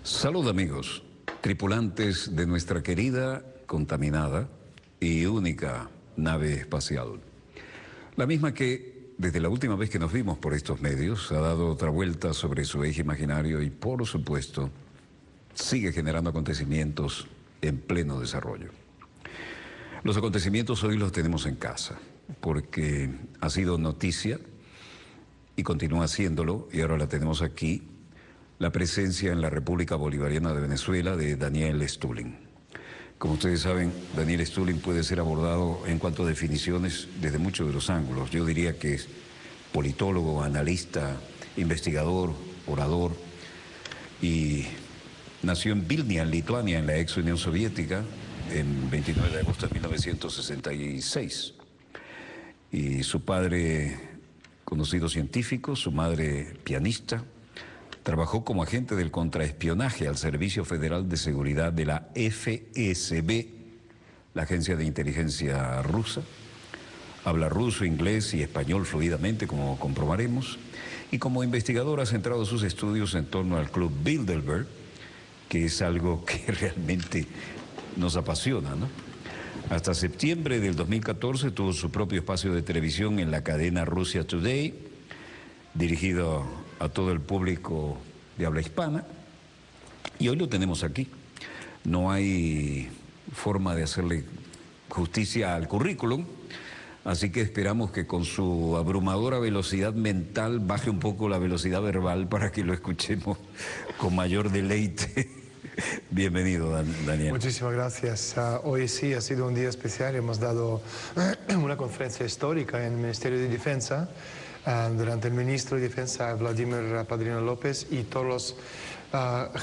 Salud amigos, tripulantes de nuestra querida, contaminada y única nave espacial. La misma que, desde la última vez que nos vimos por estos medios, ha dado otra vuelta sobre su eje imaginario y, por supuesto, sigue generando acontecimientos en pleno desarrollo. Los acontecimientos hoy los tenemos en casa, porque ha sido noticia y continúa siéndolo, y ahora la tenemos aquí, la presencia en la República Bolivariana de Venezuela de Daniel Stulin. Como ustedes saben, Daniel Stulin puede ser abordado en cuanto a definiciones desde muchos de los ángulos. Yo diría que es politólogo, analista, investigador, orador, y nació en Vilnia, en Lituania, en la ex Unión Soviética, en 29 de agosto de 1966. Y su padre, conocido científico, su madre pianista, trabajó como agente del contraespionaje al Servicio Federal de Seguridad de la FSB, la agencia de inteligencia rusa. Habla ruso, inglés y español fluidamente, como comprobaremos. Y como investigador ha centrado sus estudios en torno al Club Bilderberg, que es algo que realmente nos apasiona, ¿no? Hasta septiembre del 2014 tuvo su propio espacio de televisión en la cadena Russia Today, dirigido a todo el público de habla hispana, y hoy lo tenemos aquí. No hay forma de hacerle justicia al currículum, así que esperamos que con su abrumadora velocidad mental baje un poco la velocidad verbal para que lo escuchemos con mayor deleite. Bienvenido, Daniel. Muchísimas gracias. Hoy sí ha sido un día especial. Hemos dado una conferencia histórica en el Ministerio de Defensa durante el ministro de Defensa, Vladimir Padrino López, y todos los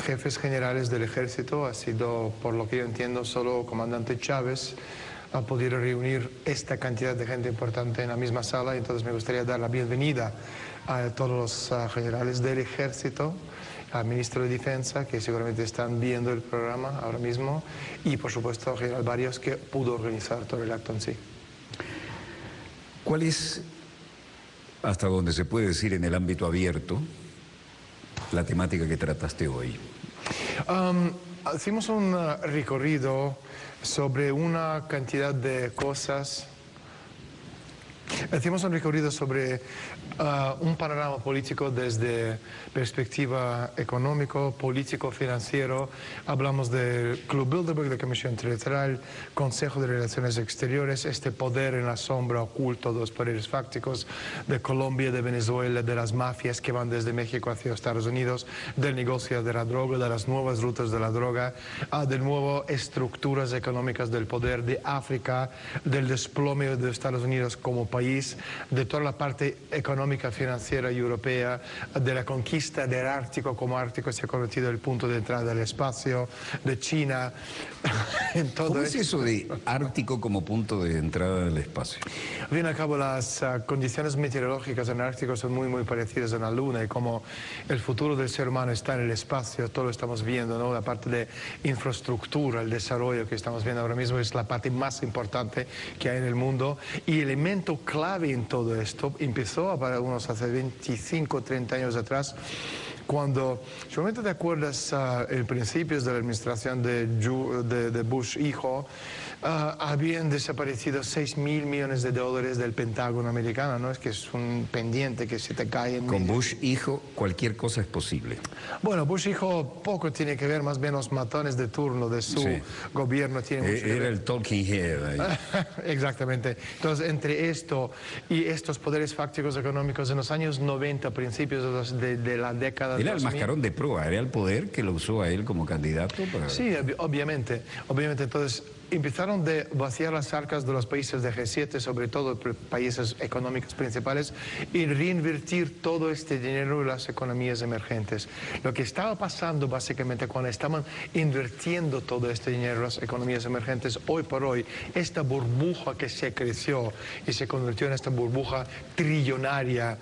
jefes generales del ejército. Ha sido, por lo que yo entiendo, solo el comandante Chávez ha podido reunir esta cantidad de gente importante en la misma sala. Entonces me gustaría dar la bienvenida a todos los generales del ejército, al ministro de Defensa, que seguramente están viendo el programa ahora mismo, y por supuesto al general Barrios, que pudo organizar todo el acto en sí. ¿Cuál es, hasta donde se puede decir en el ámbito abierto, la temática que trataste hoy? Hicimos un recorrido sobre una cantidad de cosas. Hicimos un recorrido sobre un panorama político desde perspectiva económico, político, financiero. Hablamos del Club Bilderberg, de la Comisión Trilateral, Consejo de Relaciones Exteriores, este poder en la sombra oculto de los poderes fácticos de Colombia, de Venezuela, de las mafias que van desde México hacia Estados Unidos, del negocio de la droga, de las nuevas rutas de la droga, de nuevas estructuras económicas del poder de África, del desplome de Estados Unidos como país, de toda la parte económica, financiera y europea, de la conquista del Ártico, como Ártico se ha convertido el punto de entrada del espacio, de China. En todo ¿Cómo es eso de Ártico como punto de entrada del espacio? Al fin y al cabo, las condiciones meteorológicas en el Ártico son muy parecidas a la Luna, y como el futuro del ser humano está en el espacio, todo lo estamos viendo, ¿no? La parte de infraestructura, el desarrollo que estamos viendo ahora mismo es la parte más importante que hay en el mundo, y el elemento clave en todo esto empezó para unos hace 25, 30 años atrás, cuando, seguramente te acuerdas, en principios de la administración de Bush hijo, habían desaparecido $6.000 millones del Pentágono americano, ¿no? Es que es un pendiente que se te cae en Con medio. Bush hijo cualquier cosa es posible. Bueno, Bush hijo poco tiene que ver, más bien los matones de turno de su gobierno tienen mucho que ver. Era el talking head ahí. Exactamente. Entonces, entre esto y estos poderes fácticos económicos en los años 90, principios de la década Era el 2000, mascarón de proa, era el poder que lo usó a él como candidato para... Sí, obviamente. Entonces, empezaron de vaciar las arcas de los países de G7, sobre todo países económicos principales, y reinvertir todo este dinero en las economías emergentes. Lo que estaba pasando básicamente cuando estaban invirtiendo todo este dinero en las economías emergentes, hoy por hoy, esta burbuja que se creció y se convirtió en esta burbuja trillonaria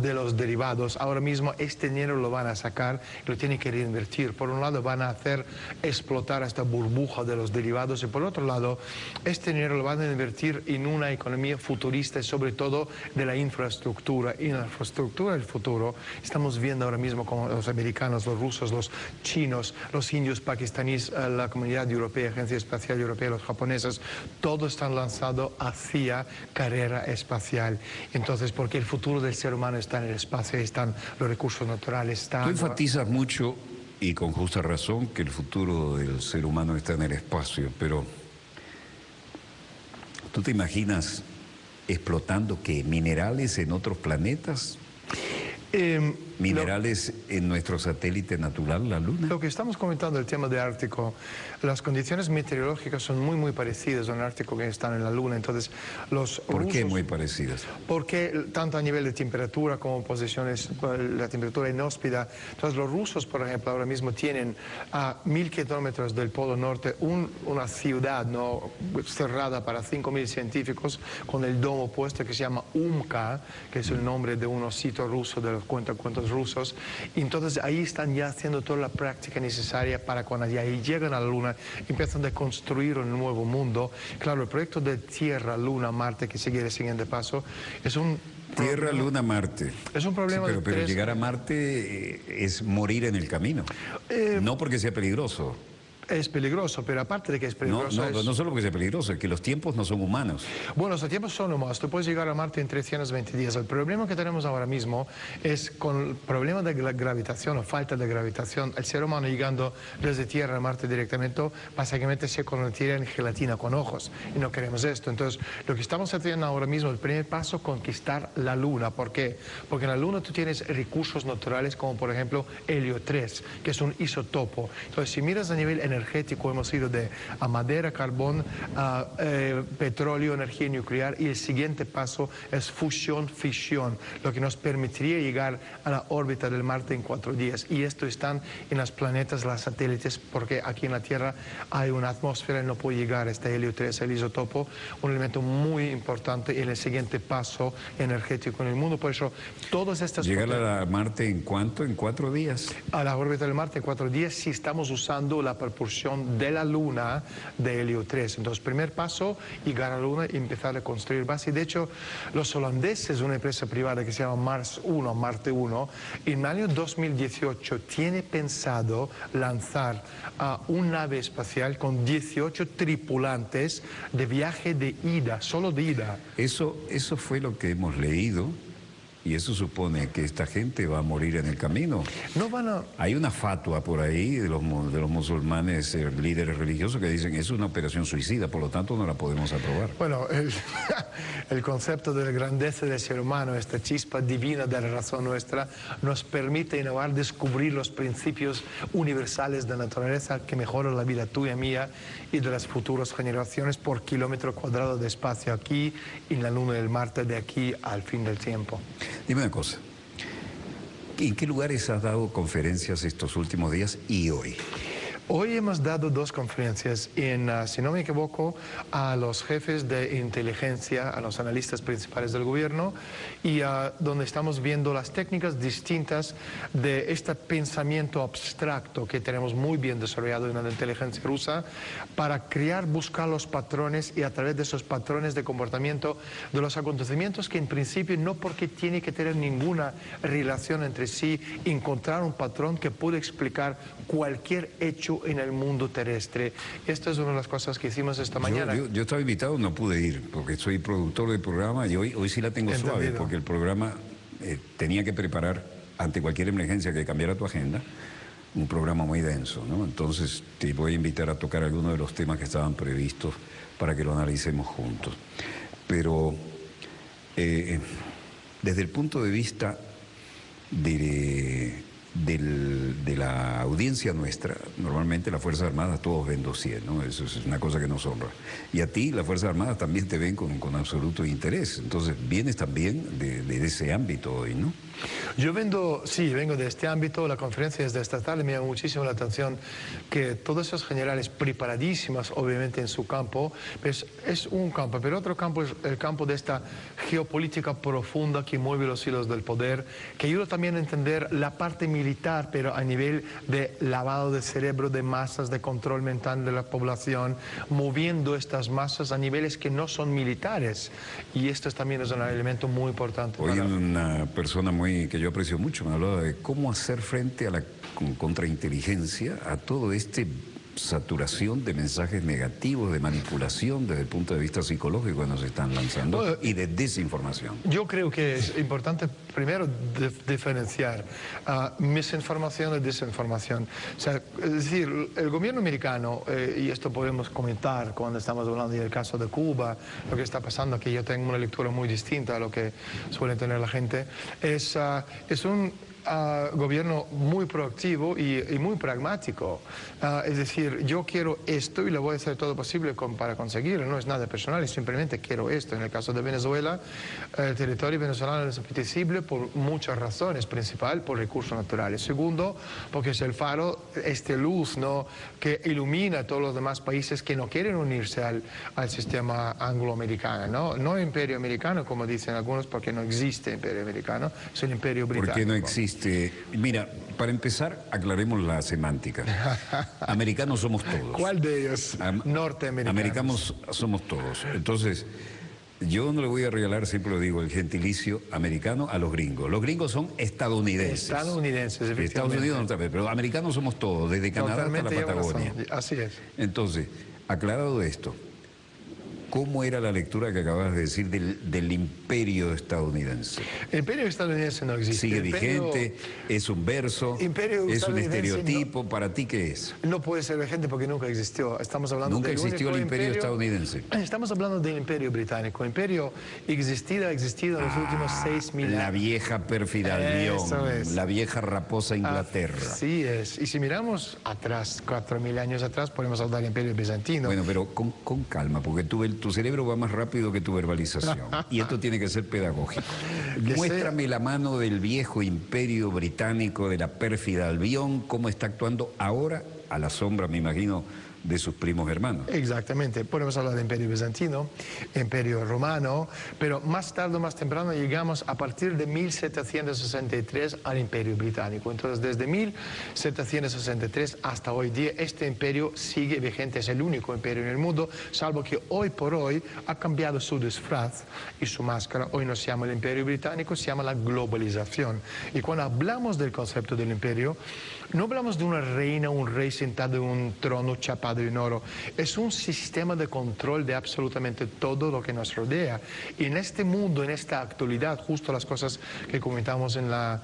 de los derivados, ahora mismo este dinero lo van a sacar y lo tienen que reinvertir. Por un lado van a hacer explotar esta burbuja de los derivados, y por otro lado, este dinero lo van a invertir en una economía futurista y sobre todo de la infraestructura. Y en la infraestructura del futuro estamos viendo ahora mismo como los americanos, los rusos, los chinos, los indios, pakistaníes, la comunidad europea, Agencia Espacial Europea, los japoneses, todos están lanzados hacia carrera espacial. Entonces, porque el futuro del ser humano está en el espacio, están los recursos naturales. Tú enfatizas mucho, y con justa razón, que el futuro del ser humano está en el espacio, pero ¿tú te imaginas explotando qué? ¿Minerales en otros planetas? ¿Minerales en nuestro satélite natural, la Luna? Lo que estamos comentando, el tema de Ártico, las condiciones meteorológicas son muy parecidas en el Ártico que están en la Luna. Entonces, los ¿Por rusos, qué muy parecidas? Porque tanto a nivel de temperatura como posiciones, la temperatura inhóspida. Entonces, los rusos, por ejemplo, ahora mismo tienen a 1000 kilómetros del Polo Norte una ciudad no cerrada para 5000 científicos con el domo puesto que se llama UMKA, que es el nombre de un osito ruso de los cuentos rusos. Y entonces ahí están ya haciendo toda la práctica necesaria para cuando ya llegan a la Luna, empiezan a construir un nuevo mundo. Claro, el proyecto de Tierra, Luna, Marte, que sigue el siguiente paso, es un... Tierra, Luna, Marte. Es un problema sí, de pero llegar a Marte es morir en el camino. No porque sea peligroso. Es peligroso, pero aparte de que es peligroso... No solo porque sea peligroso, es que los tiempos no son humanos. Bueno, los tiempos son humanos. Tú puedes llegar a Marte en 320 días. El problema que tenemos ahora mismo es con el problema de la gravitación o falta de gravitación. El ser humano llegando desde Tierra a Marte directamente, básicamente se convertiría en gelatina con ojos. Y no queremos esto. Entonces, lo que estamos haciendo ahora mismo, el primer paso, conquistar la Luna. ¿Por qué? Porque en la Luna tú tienes recursos naturales como, por ejemplo, helio 3, que es un isotopo. Entonces, si miras a nivel energético, hemos ido a madera, carbón, a petróleo, energía nuclear, y el siguiente paso es fusión, fisión, lo que nos permitiría llegar a la órbita del Marte en 4 días. Y esto están en los planetas, los satélites, porque aquí en la Tierra hay una atmósfera y no puede llegar a este helio 3, el isotopo, un elemento muy importante en el siguiente paso energético en el mundo. Por eso, todas estas... ¿Llegar a Marte en cuánto? ¿En 4 días? A la órbita del Marte en 4 días si estamos usando la propulsión de la Luna de helio 3. Entonces, primer paso, llegar a la Luna y empezar a construir bases. De hecho, los holandeses, una empresa privada que se llama Marte 1, en el año 2018 tiene pensado lanzar una nave espacial con 18 tripulantes de viaje de ida, solo de ida. Eso fue lo que hemos leído. Y eso supone que esta gente va a morir en el camino. No van a... Hay una fatua por ahí de los musulmanes, líderes religiosos, que dicen es una operación suicida, por lo tanto no la podemos aprobar. Bueno, el concepto de la grandeza del ser humano, esta chispa divina de la razón nuestra, nos permite innovar, descubrir los principios universales de la naturaleza que mejoran la vida tuya, mía y de las futuras generaciones por kilómetro cuadrado de espacio aquí en la Luna y el Marte, de aquí al fin del tiempo. Dime una cosa, ¿en qué lugares has dado conferencias estos últimos días y hoy? Hoy hemos dado 2 conferencias, si no me equivoco, a los jefes de inteligencia, a los analistas principales del gobierno, y donde estamos viendo las técnicas distintas de este pensamiento abstracto que tenemos muy bien desarrollado en la inteligencia rusa para buscar los patrones y a través de esos patrones de comportamiento de los acontecimientos que en principio no porque tiene que tener ninguna relación entre sí, encontrar un patrón que puede explicar cualquier hecho en el mundo terrestre. Esta es una de las cosas que hicimos esta mañana. Yo estaba invitado, no pude ir, porque soy productor del programa y hoy sí la tengo suave, porque el programa tenía que preparar, ante cualquier emergencia que cambiara tu agenda, un programa muy denso, ¿no? Entonces te voy a invitar a tocar algunos de los temas que estaban previstos para que lo analicemos juntos. Pero desde el punto de vista de la audiencia nuestra, normalmente las Fuerzas Armadas todos ven dossier, ¿no? Eso es una cosa que nos honra. Y a ti las Fuerzas Armadas también te ven con absoluto interés. Entonces vienes también de ese ámbito hoy, ¿no? Yo vengo de este ámbito. La conferencia desde esta tarde me llamó muchísimo la atención que todos esos generales preparadísimos, obviamente en su campo, pues es un campo, pero otro campo es el campo de esta geopolítica profunda que mueve los hilos del poder, que ayuda también a entender la parte militar, pero a nivel de lavado de cerebro, de masas, de control mental de la población, moviendo estas masas a niveles que no son militares. Y esto también es un elemento muy importante. Hoy una persona que yo aprecio mucho me hablaba de cómo hacer frente a la contrainteligencia, a todo saturación de mensajes negativos, de manipulación desde el punto de vista psicológico que nos están lanzando y de desinformación. Yo creo que es importante primero diferenciar misinformación de desinformación. O sea, es decir, el gobierno americano, y esto podemos comentar cuando estamos hablando del caso de Cuba, lo que está pasando aquí, yo tengo una lectura muy distinta a lo que suele tener la gente, es un gobierno muy proactivo y muy pragmático. Es decir, yo quiero esto y lo voy a hacer todo posible para conseguirlo. No es nada personal, es simplemente quiero esto. En el caso de Venezuela, el territorio venezolano es apetecible por muchas razones. Principal, por recursos naturales. Segundo, porque es el faro, luz, ¿no?, que ilumina a todos los demás países que no quieren unirse al sistema angloamericano. No imperio americano, como dicen algunos, porque no existe imperio americano, es el imperio británico. ¿Por qué no existe? Mira, para empezar, aclaremos la semántica. Americanos somos todos. ¿Cuál de ellos? Norteamericanos. Americanos somos todos. Entonces, yo no le voy a regalar, siempre lo digo, el gentilicio americano a los gringos. Los gringos son estadounidenses. Estadounidenses, efectivamente. Estados Unidos no sabe, pero americanos somos todos, desde Canadá hasta la Patagonia. Así es. Entonces, aclarado esto, ¿cómo era la lectura que acabas de decir del imperio estadounidense? El imperio estadounidense no existe. ¿Sigue vigente? ¿Es un verso? ¿Es un estereotipo? No, ¿Para ti qué es? No puede ser vigente porque nunca existió. Estamos hablando Nunca existió el imperio estadounidense. Estamos hablando del imperio británico. El imperio ha existido en los últimos 6.000 años. La vieja pérfida Albión, la vieja raposa Inglaterra. Así es. Y si miramos atrás, 4.000 años atrás, podemos hablar del imperio bizantino. Bueno, pero con calma, porque tu cerebro va más rápido que tu verbalización. Y esto tiene que ser pedagógico. Muéstrame la mano del viejo imperio británico, de la pérfida Albión, cómo está actuando ahora, a la sombra, me imagino, de sus primos hermanos. Exactamente. Podemos hablar de imperio bizantino, imperio romano, pero más tarde o más temprano llegamos a partir de 1763 al imperio británico. Entonces, desde 1763 hasta hoy día, este imperio sigue vigente, es el único imperio en el mundo, salvo que hoy por hoy ha cambiado su disfraz y su máscara. Hoy no se llama el imperio británico, se llama la globalización. Y cuando hablamos del concepto del imperio, no hablamos de una reina, un rey sentado en un trono chapado en oro. Es un sistema de control de absolutamente todo lo que nos rodea. Y en este mundo, en esta actualidad, justo las cosas que comentamos en la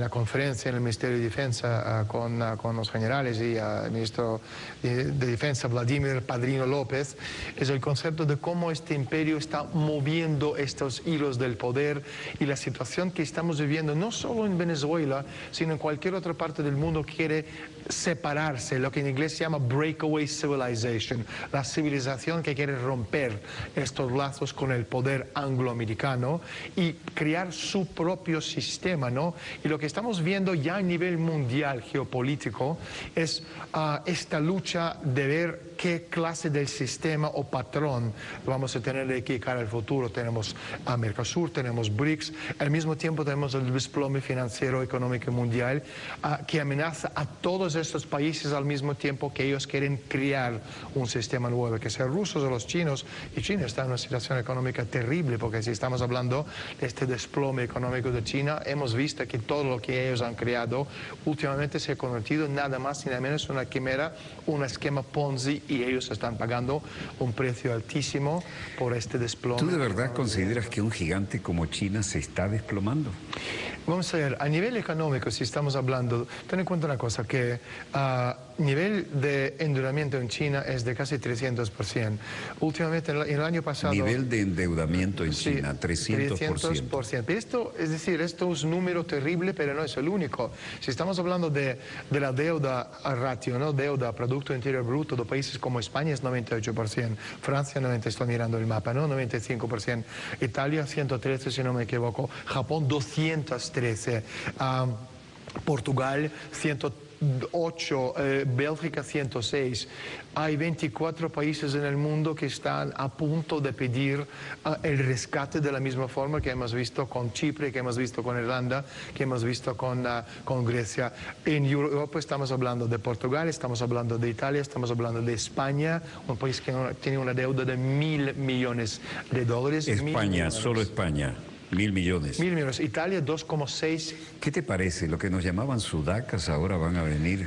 conferencia en el Ministerio de Defensa con los generales y el ministro de Defensa, Vladimir Padrino López, es el concepto de cómo este imperio está moviendo estos hilos del poder y la situación que estamos viviendo, no solo en Venezuela, sino en cualquier otra parte del mundo, quiere separarse, lo que en inglés se llama breakaway civilization, la civilización que quiere romper estos lazos con el poder angloamericano y crear su propio sistema, ¿no? Y lo que estamos viendo ya a nivel mundial geopolítico es esta lucha de ver qué clase de sistema o patrón vamos a tener de aquí cara al futuro. Tenemos a Mercosur, tenemos BRICS, al mismo tiempo tenemos el desplome financiero económico mundial que amenaza a todos estos países al mismo tiempo que ellos quieren crear un sistema nuevo, que sean rusos o los chinos. Y China está en una situación económica terrible, porque si estamos hablando de este desplome económico de China, hemos visto que todo lo que ellos han creado últimamente se ha convertido en nada más y nada menos una quimera, un esquema Ponzi, y ellos están pagando un precio altísimo por este desplome. ¿Tú de verdad consideras que un gigante como China se está desplomando? Vamos a ver, a nivel económico, si estamos hablando, ten en cuenta una cosa, que nivel de endeudamiento en China es de casi 300%. Últimamente, en el año pasado... Nivel de endeudamiento en China, 300%. 300%. Pero esto, es decir, esto es un número terrible, pero no es el único. Si estamos hablando de la deuda ratio, ¿no? Deuda, Producto Interior Bruto de países como España es 98%, Francia 90%, estoy mirando el mapa, ¿no? 95%, Italia 113, si no me equivoco, Japón 213, Portugal 108, Bélgica 106. Hay 24 países en el mundo que están a punto de pedir el rescate de la misma forma que hemos visto con Chipre, que hemos visto con Irlanda, que hemos visto con Grecia. En Europa estamos hablando de Portugal, estamos hablando de Italia, estamos hablando de España, un país que tiene una deuda de $1.000 millones. España, solo España. 1.000 millones. 1.000 millones. Italia, 2,6. ¿Qué te parece? Lo que nos llamaban sudacas ahora van a venir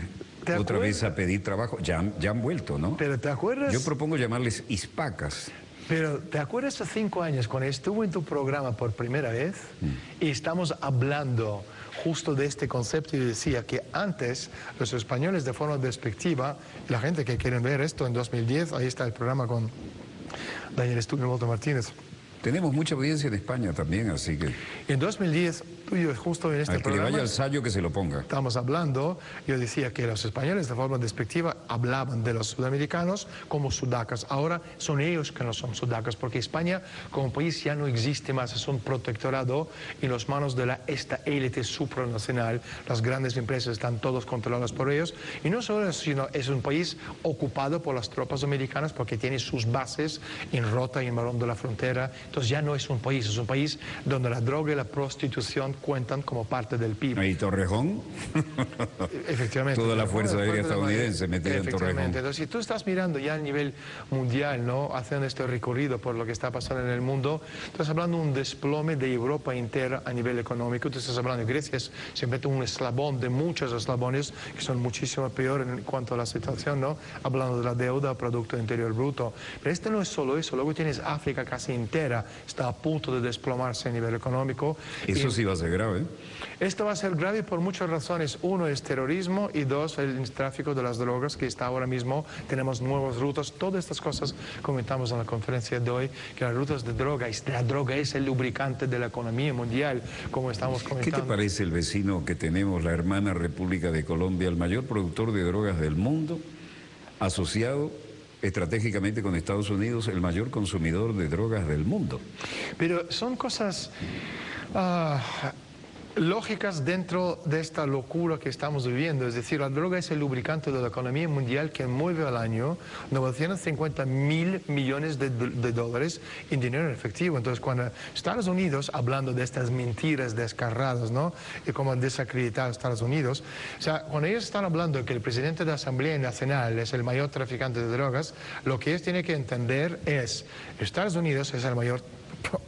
otra vez a pedir trabajo. Ya han vuelto, ¿no? Pero ¿te acuerdas? Yo propongo llamarles hispacas. Pero ¿te acuerdas hace 5 años cuando estuve en tu programa por primera vez y estamos hablando justo de este concepto y decía que antes los españoles de forma despectiva, la gente que quieren ver esto en 2010, ahí está el programa con Daniel Estúpido y Walter Martínez. Tenemos mucha audiencia en España también, así que... En 2010, tú y yo justo en este programa... Al que le vaya al Sayo que se lo ponga. Estamos hablando, yo decía que los españoles de forma despectiva hablaban de los sudamericanos como sudacas. Ahora son ellos que no son sudacas, porque España como país ya no existe más, es un protectorado en las manos de esta élite supranacional. Las grandes empresas están todos controladas por ellos. Y no solo eso, sino es un país ocupado por las tropas americanas porque tiene sus bases en Rota y en Barón de la Frontera. Entonces ya no es un país donde la droga y la prostitución cuentan como parte del PIB. ¿Y Torrejón? Efectivamente. Toda la Fuerza Aérea estadounidense metida en Torrejón. Entonces, si tú estás mirando ya a nivel mundial, ¿no? Haciendo este recorrido por lo que está pasando en el mundo, estás hablando de un desplome de Europa entera a nivel económico. Tú estás hablando de Grecia, es simplemente un eslabón de muchos eslabones que son muchísimo peor en cuanto a la situación, ¿no? Hablando de la deuda, Producto Interior Bruto. Pero esto no es solo eso, luego tienes África casi entera, está a punto de desplomarse a nivel económico. Eso sí va a ser grave. Esto va a ser grave por muchas razones. Uno es terrorismo y dos, el tráfico de las drogas que está ahora mismo. Tenemos nuevas rutas, todas estas cosas comentamos en la conferencia de hoy, que las rutas de droga, la droga es el lubricante de la economía mundial, como estamos comentando. ¿Qué te parece el vecino que tenemos, la hermana República de Colombia, el mayor productor de drogas del mundo, asociado estratégicamente con Estados Unidos, el mayor consumidor de drogas del mundo? Pero son cosas lógicas dentro de esta locura que estamos viviendo. Es decir, la droga es el lubricante de la economía mundial que mueve al año 950.000 millones de dólares en dinero en efectivo. Entonces, cuando Estados Unidos, hablando de estas mentiras descarradas, ¿no? Y cómo desacreditar a Estados Unidos, o sea, cuando ellos están hablando de que el presidente de la Asamblea Nacional es el mayor traficante de drogas, lo que ellos tienen que entender es Estados Unidos es el mayor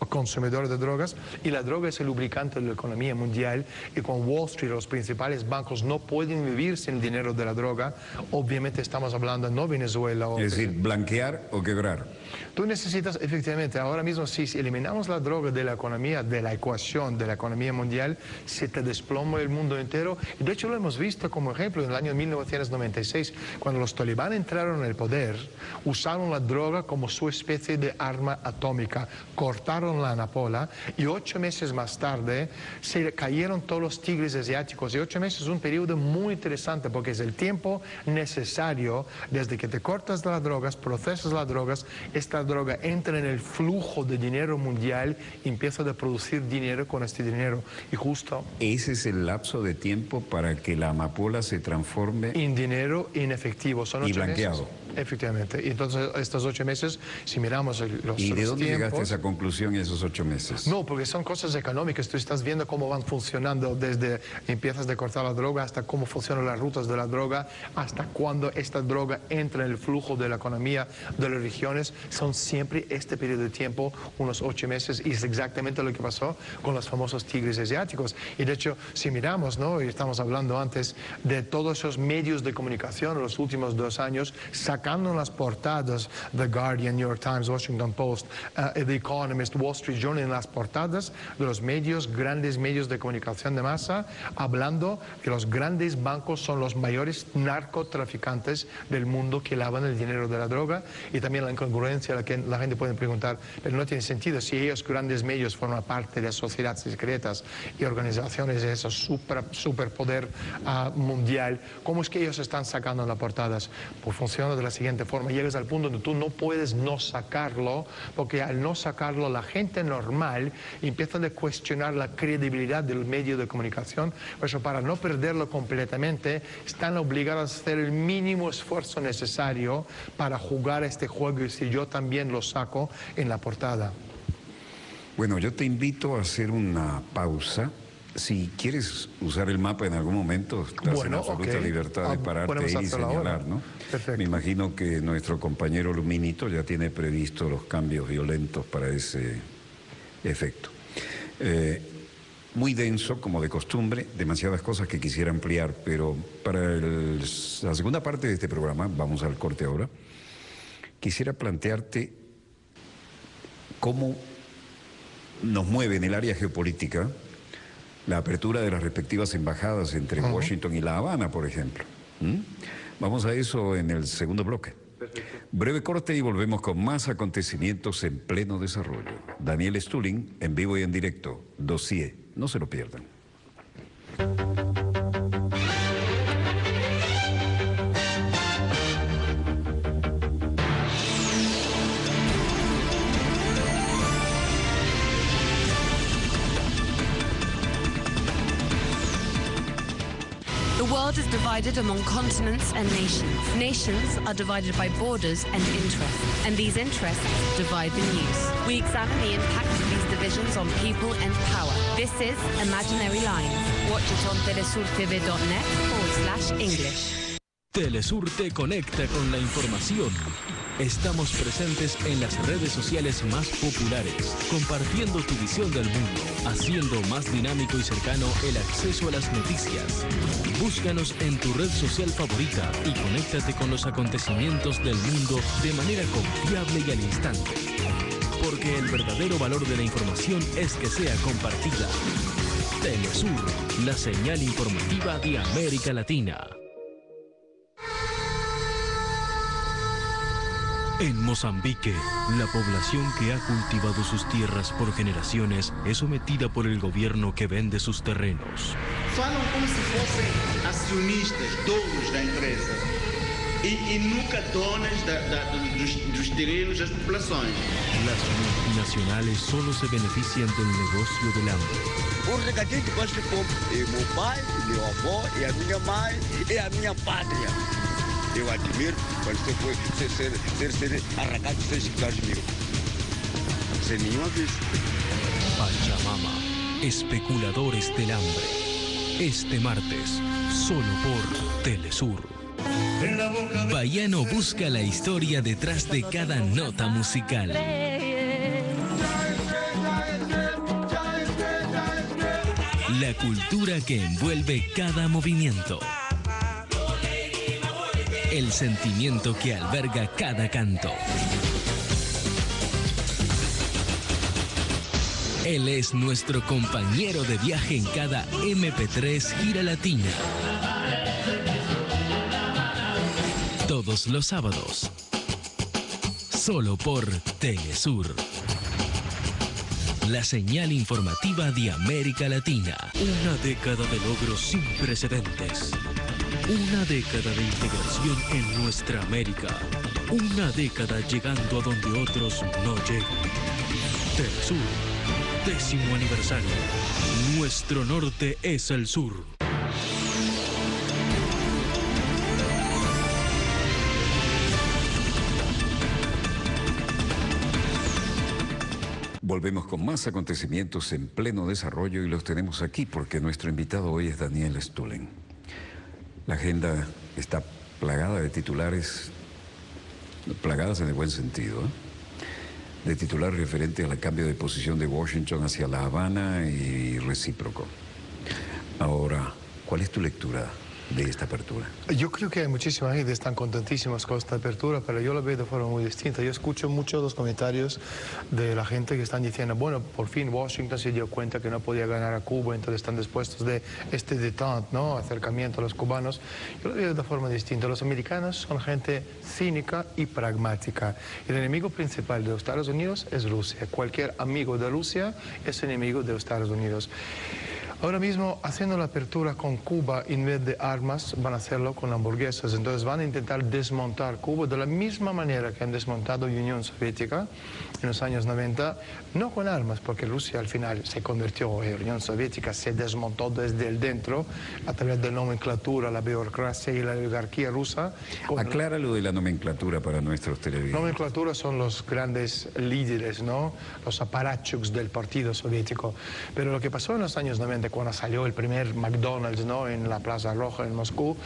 consumidor de drogas y la droga es el lubricante de la economía mundial y con Wall Street los principales bancos no pueden vivir sin el dinero de la droga. Obviamente estamos hablando no Venezuela o... Es decir, blanquear o quebrar. Tú necesitas, efectivamente, ahora mismo si eliminamos la droga de la economía, de la ecuación de la economía mundial, se te desploma el mundo entero. Y de hecho lo hemos visto como ejemplo en el año 1996, cuando los talibán entraron en el poder, usaron la droga como su especie de arma atómica, cortaron la amapola y 8 meses más tarde se cayeron todos los tigres asiáticos. Y 8 meses es un periodo muy interesante porque es el tiempo necesario desde que te cortas las drogas, procesas las drogas, esta droga entra en el flujo de dinero mundial y empieza a producir dinero con este dinero. Y justo... Ese es el lapso de tiempo para que la amapola se transforme... En dinero en efectivo. Son 8 y blanqueado. meses. Efectivamente. Y entonces, estos 8 meses, si miramos los ¿Y de dónde tiempos, llegaste a esa conclusión en esos 8 meses? No, porque son cosas económicas. Tú estás viendo cómo van funcionando desde empiezas de cortar la droga hasta cómo funcionan las rutas de la droga, hasta cuando esta droga entra en el flujo de la economía de las regiones. Son siempre este periodo de tiempo, unos 8 meses, y es exactamente lo que pasó con los famosos tigres asiáticos. Y de hecho, si miramos, ¿no? Y estamos hablando antes de todos esos medios de comunicación en los últimos 2 años, sacando en las portadas The Guardian, New York Times, Washington Post, The Economist, Wall Wall Street Journal en las portadas de los medios, grandes medios de comunicación de masa, hablando que los grandes bancos son los mayores narcotraficantes del mundo que lavan el dinero de la droga, y también la incongruencia, la que la gente puede preguntar, pero no tiene sentido si ellos, grandes medios, forman parte de sociedades secretas y organizaciones de ese superpoder mundial, ¿cómo es que ellos están sacando en las portadas? Pues funciona de la siguiente forma: llegas al punto donde tú no puedes no sacarlo, porque al no sacarlo la gente normal empieza a cuestionar la credibilidad del medio de comunicación. Por eso, para no perderlo completamente, están obligados a hacer el mínimo esfuerzo necesario para jugar este juego, y si yo también lo saco en la portada. Bueno, yo te invito a hacer una pausa. Si quieres usar el mapa en algún momento, estás en absoluta libertad de pararte y señalar, ¿no? Perfecto. Me imagino que nuestro compañero Luminito ya tiene previsto los cambios violentos para ese efecto. Muy denso, como de costumbre, demasiadas cosas que quisiera ampliar, pero para la segunda parte de este programa, vamos al corte ahora, quisiera plantearte cómo nos mueve en el área geopolítica la apertura de las respectivas embajadas entre Washington y La Habana, por ejemplo. Vamos a eso en el segundo bloque. Perfecto. Breve corte y volvemos con más acontecimientos en pleno desarrollo. Daniel Stulin, en vivo y en directo. Dossier. No se lo pierdan. The world is divided among continents and nations. Nations are divided by borders and interests, and these interests divide the news. We examine the impact of these divisions on people and power. This is Imaginary Lines. Watch it on telesurtv.net/English. Telesur te conecta con la información. Estamos presentes en las redes sociales más populares, compartiendo tu visión del mundo, haciendo más dinámico y cercano el acceso a las noticias. Búscanos en tu red social favorita y conéctate con los acontecimientos del mundo de manera confiable y al instante. Porque el verdadero valor de la información es que sea compartida. Telesur, la señal informativa de América Latina. En Mozambique, la población que ha cultivado sus tierras por generaciones es sometida por el gobierno que vende sus terrenos. Falam como se fossem acionistas, donos da empresa e nunca donas dos terrenos das populações. Las multinacionales solo se benefician del negocio del hambre. O recadinho que gosto de comprar é meu pai, meu avô, é a minha mãe, é a minha pátria. Eu admiro quando você foi ser arrancado de 6 hectares mil. Sem nenhuma vez. Pachamama, especuladores del hambre. Este martes, solo por Telesur. Baiano busca la historia detrás de cada nota musical. La cultura que envuelve cada movimiento. El sentimiento que alberga cada canto. Él es nuestro compañero de viaje en cada MP3 Gira Latina. Todos los sábados. Solo por Telesur. La señal informativa de América Latina. Una década de logros sin precedentes. Una década de integración en nuestra América. Una década llegando a donde otros no llegan. Telesur, 10º aniversario. Nuestro norte es el sur. Volvemos con más acontecimientos en pleno desarrollo y los tenemos aquí porque nuestro invitado hoy es Daniel Stulin. La agenda está plagada de titulares, plagadas en el buen sentido, de titulares referentes al cambio de posición de Washington hacia La Habana y recíproco. Ahora, ¿cuál es tu lectura de esta apertura? Yo creo que hay muchísima gente que están contentísimos con esta apertura, pero yo lo veo de forma muy distinta. Yo escucho muchos los comentarios de la gente que están diciendo, bueno, por fin Washington se dio cuenta que no podía ganar a Cuba, entonces están dispuestos de este détente, ¿no?, acercamiento a los cubanos. Yo lo veo de forma distinta. Los americanos son gente cínica y pragmática. El enemigo principal de los Estados Unidos es Rusia. Cualquier amigo de Rusia es enemigo de los Estados Unidos. Ahora mismo, haciendo la apertura con Cuba, en vez de armas, van a hacerlo con hamburguesas. Entonces van a intentar desmontar Cuba de la misma manera que han desmontado la Unión Soviética en los años 90, no con armas, porque Rusia al final se convirtió en la Unión Soviética, se desmontó desde el dentro a través de la nomenclatura, la burocracia y la oligarquía rusa. Aclara lo de la nomenclatura para nuestros televidentes. Nomenclatura son los grandes líderes, ¿no?, los aparachuks del partido soviético. Pero lo que pasó en los años 90, cuando salió el primer McDonald's, ¿no?, en la Plaza Roja en Moscú,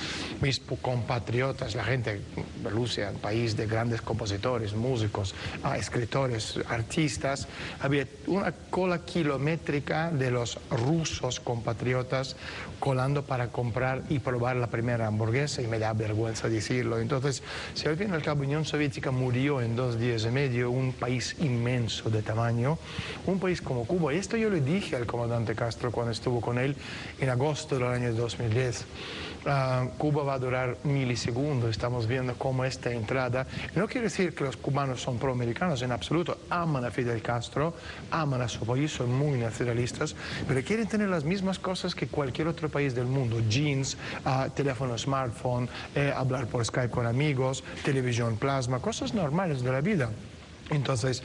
mis compatriotas, la gente de Rusia, un país de grandes compositores, músicos, escritores, artistas, había una cola kilométrica de los rusos compatriotas colando para comprar y probar la primera hamburguesa, y me da vergüenza decirlo. Entonces, si al fin y al cabo la Unión Soviética murió en 2 días y medio, un país inmenso de tamaño, un país como Cuba, y esto yo le dije al comandante Castro cuando estuvo con él en agosto del año 2010. Cuba va a durar milisegundos, estamos viendo cómo esta entrada, no quiere decir que los cubanos son proamericanos, en absoluto, aman a Fidel Castro, aman a su país, son muy nacionalistas, pero quieren tener las mismas cosas que cualquier otro país del mundo: jeans, teléfono smartphone, hablar por Skype con amigos, televisión plasma, cosas normales de la vida. Entonces,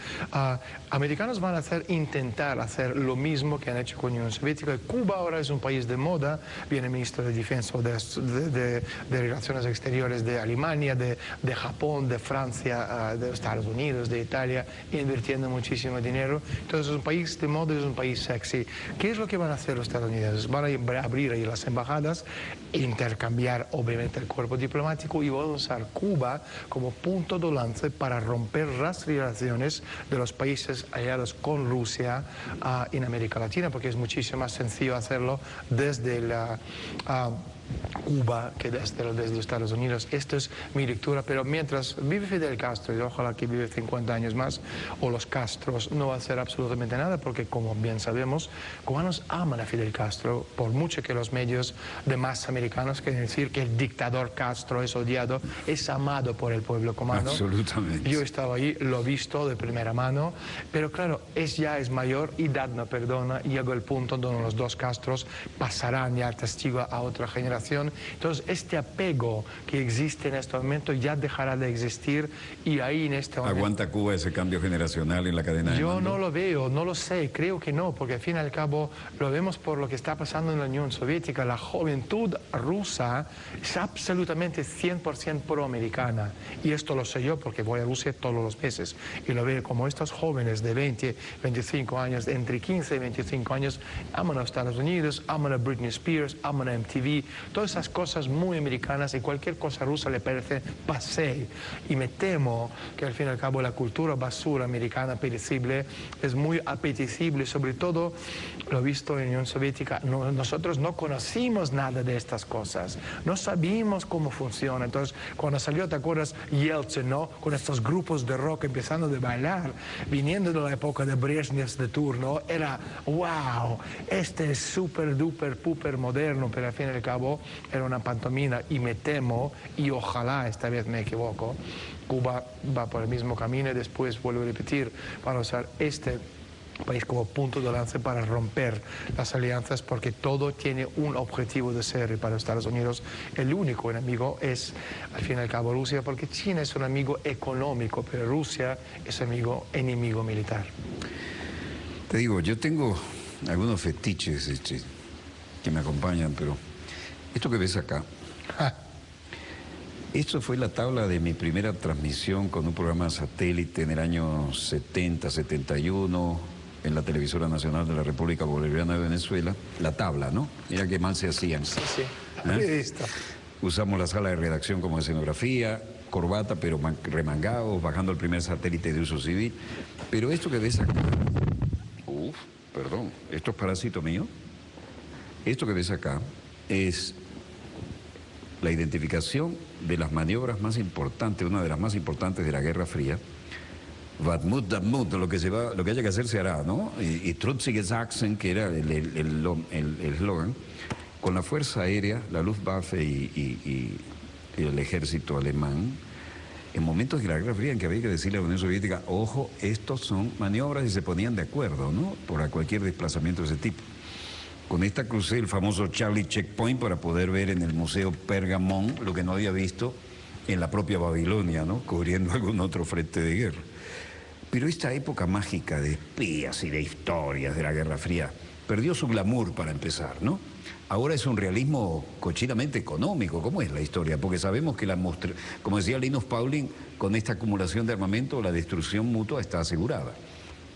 americanos van a intentar hacer lo mismo que han hecho con la Unión Soviética. Cuba ahora es un país de moda, viene el ministro de Defensa de Relaciones Exteriores de Alemania, de Japón, de Francia, de Estados Unidos, de Italia, invirtiendo muchísimo dinero. Entonces es un país de moda, es un país sexy. ¿Qué es lo que van a hacer los estadounidenses? Van a abrir ahí las embajadas, intercambiar obviamente el cuerpo diplomático, y van a usar Cuba como punto de lance para romper las relaciones de los países aliados con Rusia en América Latina, porque es muchísimo más sencillo hacerlo desde Cuba que desde los Estados Unidos. Esto es mi lectura, pero mientras vive Fidel Castro, y ojalá que vive 50 años más, o los Castros, no va a hacer absolutamente nada, porque como bien sabemos, cubanos aman a Fidel Castro, por mucho que los medios de masa americanos quieren decir que el dictador Castro es odiado, es amado por el pueblo cubano. Absolutamente. Yo he estado ahí, lo he visto de primera mano, pero claro, ya es mayor, y edad no perdona, y llegó el punto donde los dos Castros pasarán ya testigo a otra generación. Entonces, este apego que existe en este momento ya dejará de existir, y ahí en este momento... ¿Aguanta Cuba ese cambio generacional en la cadena de Yo mando? no lo veo, no lo sé, creo que no, porque al fin y al cabo lo vemos por lo que está pasando en la Unión Soviética. La juventud rusa es absolutamente 100% proamericana, y esto lo sé yo porque voy a Rusia todos los meses, y lo veo como estos jóvenes de 20, 25 años, entre 15 y 25 años, aman a Estados Unidos, aman a Britney Spears, aman a MTV, todas esas cosas muy americanas, y cualquier cosa rusa le parece pasé. Y me temo que al fin y al cabo la cultura basura americana perecible es muy apetecible, sobre todo lo visto en la Unión Soviética. Nosotros no conocimos nada de estas cosas, no sabíamos cómo funciona. Entonces, cuando salió, ¿te acuerdas? Yeltsin, ¿no?, con estos grupos de rock empezando a bailar, viniendo de la época de Brezhnev de turno, era wow, este es súper duper puper moderno, pero al fin y al cabo era una pantomima, y me temo, y ojalá esta vez me equivoco, Cuba va por el mismo camino, y después, vuelvo a repetir, van a usar este país como punto de lance para romper las alianzas, porque todo tiene un objetivo de ser, y para Estados Unidos el único enemigo es al fin y al cabo Rusia, porque China es un amigo económico, pero Rusia es enemigo militar. Te digo, yo tengo algunos fetiches que me acompañan, pero esto que ves acá, esto fue la tabla de mi primera transmisión con un programa satélite en el año 70, 71, en la televisora nacional de la República Bolivariana de Venezuela. La tabla, ¿no? Mira qué mal se hacían. Sí, sí. Usamos la sala de redacción como escenografía, corbata, pero remangados, bajando el primer satélite de uso civil. Pero esto que ves acá, perdón, ¿esto es parásito mío? Esto que ves acá es la identificación de las maniobras más importantes, una de las más importantes de la Guerra Fría. Vatmut, Damut, lo que haya que hacer se hará, ¿no? Y Trutzige Sachsen, que era el eslogan, con la Fuerza Aérea, la Luftwaffe y el ejército alemán, en momentos de la Guerra Fría en que había que decirle a la Unión Soviética, ojo, estos son maniobras, y se ponían de acuerdo, ¿no? Por cualquier desplazamiento de ese tipo. Con esta crucé el famoso Charlie Checkpoint para poder ver en el Museo Pergamon lo que no había visto en la propia Babilonia, ¿no? Cubriendo algún otro frente de guerra. Pero esta época mágica de espías y de historias de la Guerra Fría perdió su glamour para empezar, ¿no? Ahora es un realismo cochinamente económico. ¿Cómo es la historia? Porque sabemos que, como decía Linus Pauling, con esta acumulación de armamento la destrucción mutua está asegurada.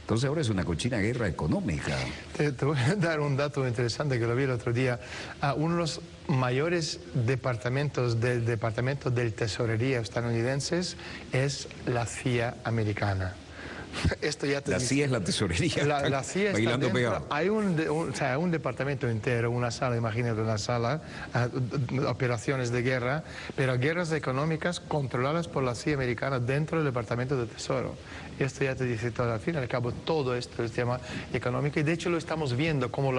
Entonces ahora es una cochina guerra económica. Te voy a dar un dato interesante que lo vi el otro día. Uno de los mayores departamentos del Departamento de Tesorería estadounidenses es la CIA americana. Esto ya te la CIA es la tesorería. La CIA está bailando dentro. pegado. Hay un departamento entero, una sala, imagínate una sala, operaciones de guerra, pero guerras económicas controladas por la CIA americana dentro del Departamento de Tesoro. Y esto ya te dice todo, al fin y al cabo, todo esto es tema económico. Y de hecho lo estamos viendo, como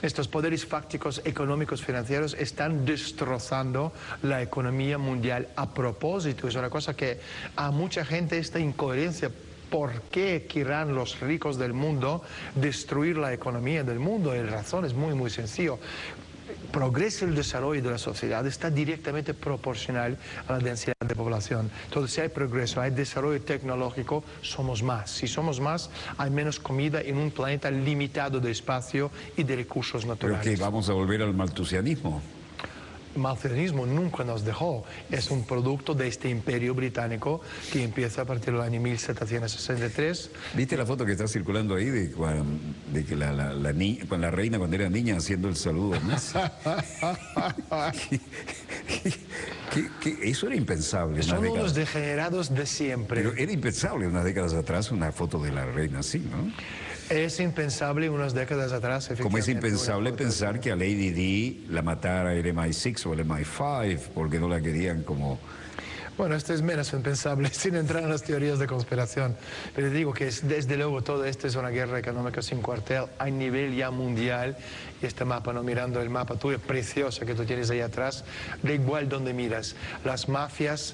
estos poderes fácticos económicos financieros están destrozando la economía mundial a propósito. Es una cosa que a mucha gente esta incoherencia. ¿Por qué querrán los ricos del mundo destruir la economía del mundo? La razón es muy, muy sencillo. Progreso y el desarrollo de la sociedad está directamente proporcional a la densidad de población. Entonces, si hay progreso, hay desarrollo tecnológico, somos más. Si somos más, hay menos comida en un planeta limitado de espacio y de recursos naturales. ¿Pero qué? ¿Vamos a volver al maltusianismo? El maltusianismo nunca nos dejó. Es un producto de este imperio británico que empieza a partir del año 1763. ¿Viste la foto que está circulando ahí de que la reina cuando era niña haciendo el saludo nazi? Eso era impensable. Son unos degenerados de siempre. Pero era impensable unas décadas atrás una foto de la reina así, ¿no? Es impensable unas décadas atrás, efectivamente. Como es impensable pensar que a Lady Di la matara el MI6 o el MI5 porque no la querían como... Bueno, esto es menos impensable sin entrar en las teorías de conspiración. Pero digo que desde luego todo esto es una guerra económica sin cuartel a nivel ya mundial. Y este mapa, no mirando el mapa tuyo, precioso que tú tienes ahí atrás, da igual donde miras. Las mafias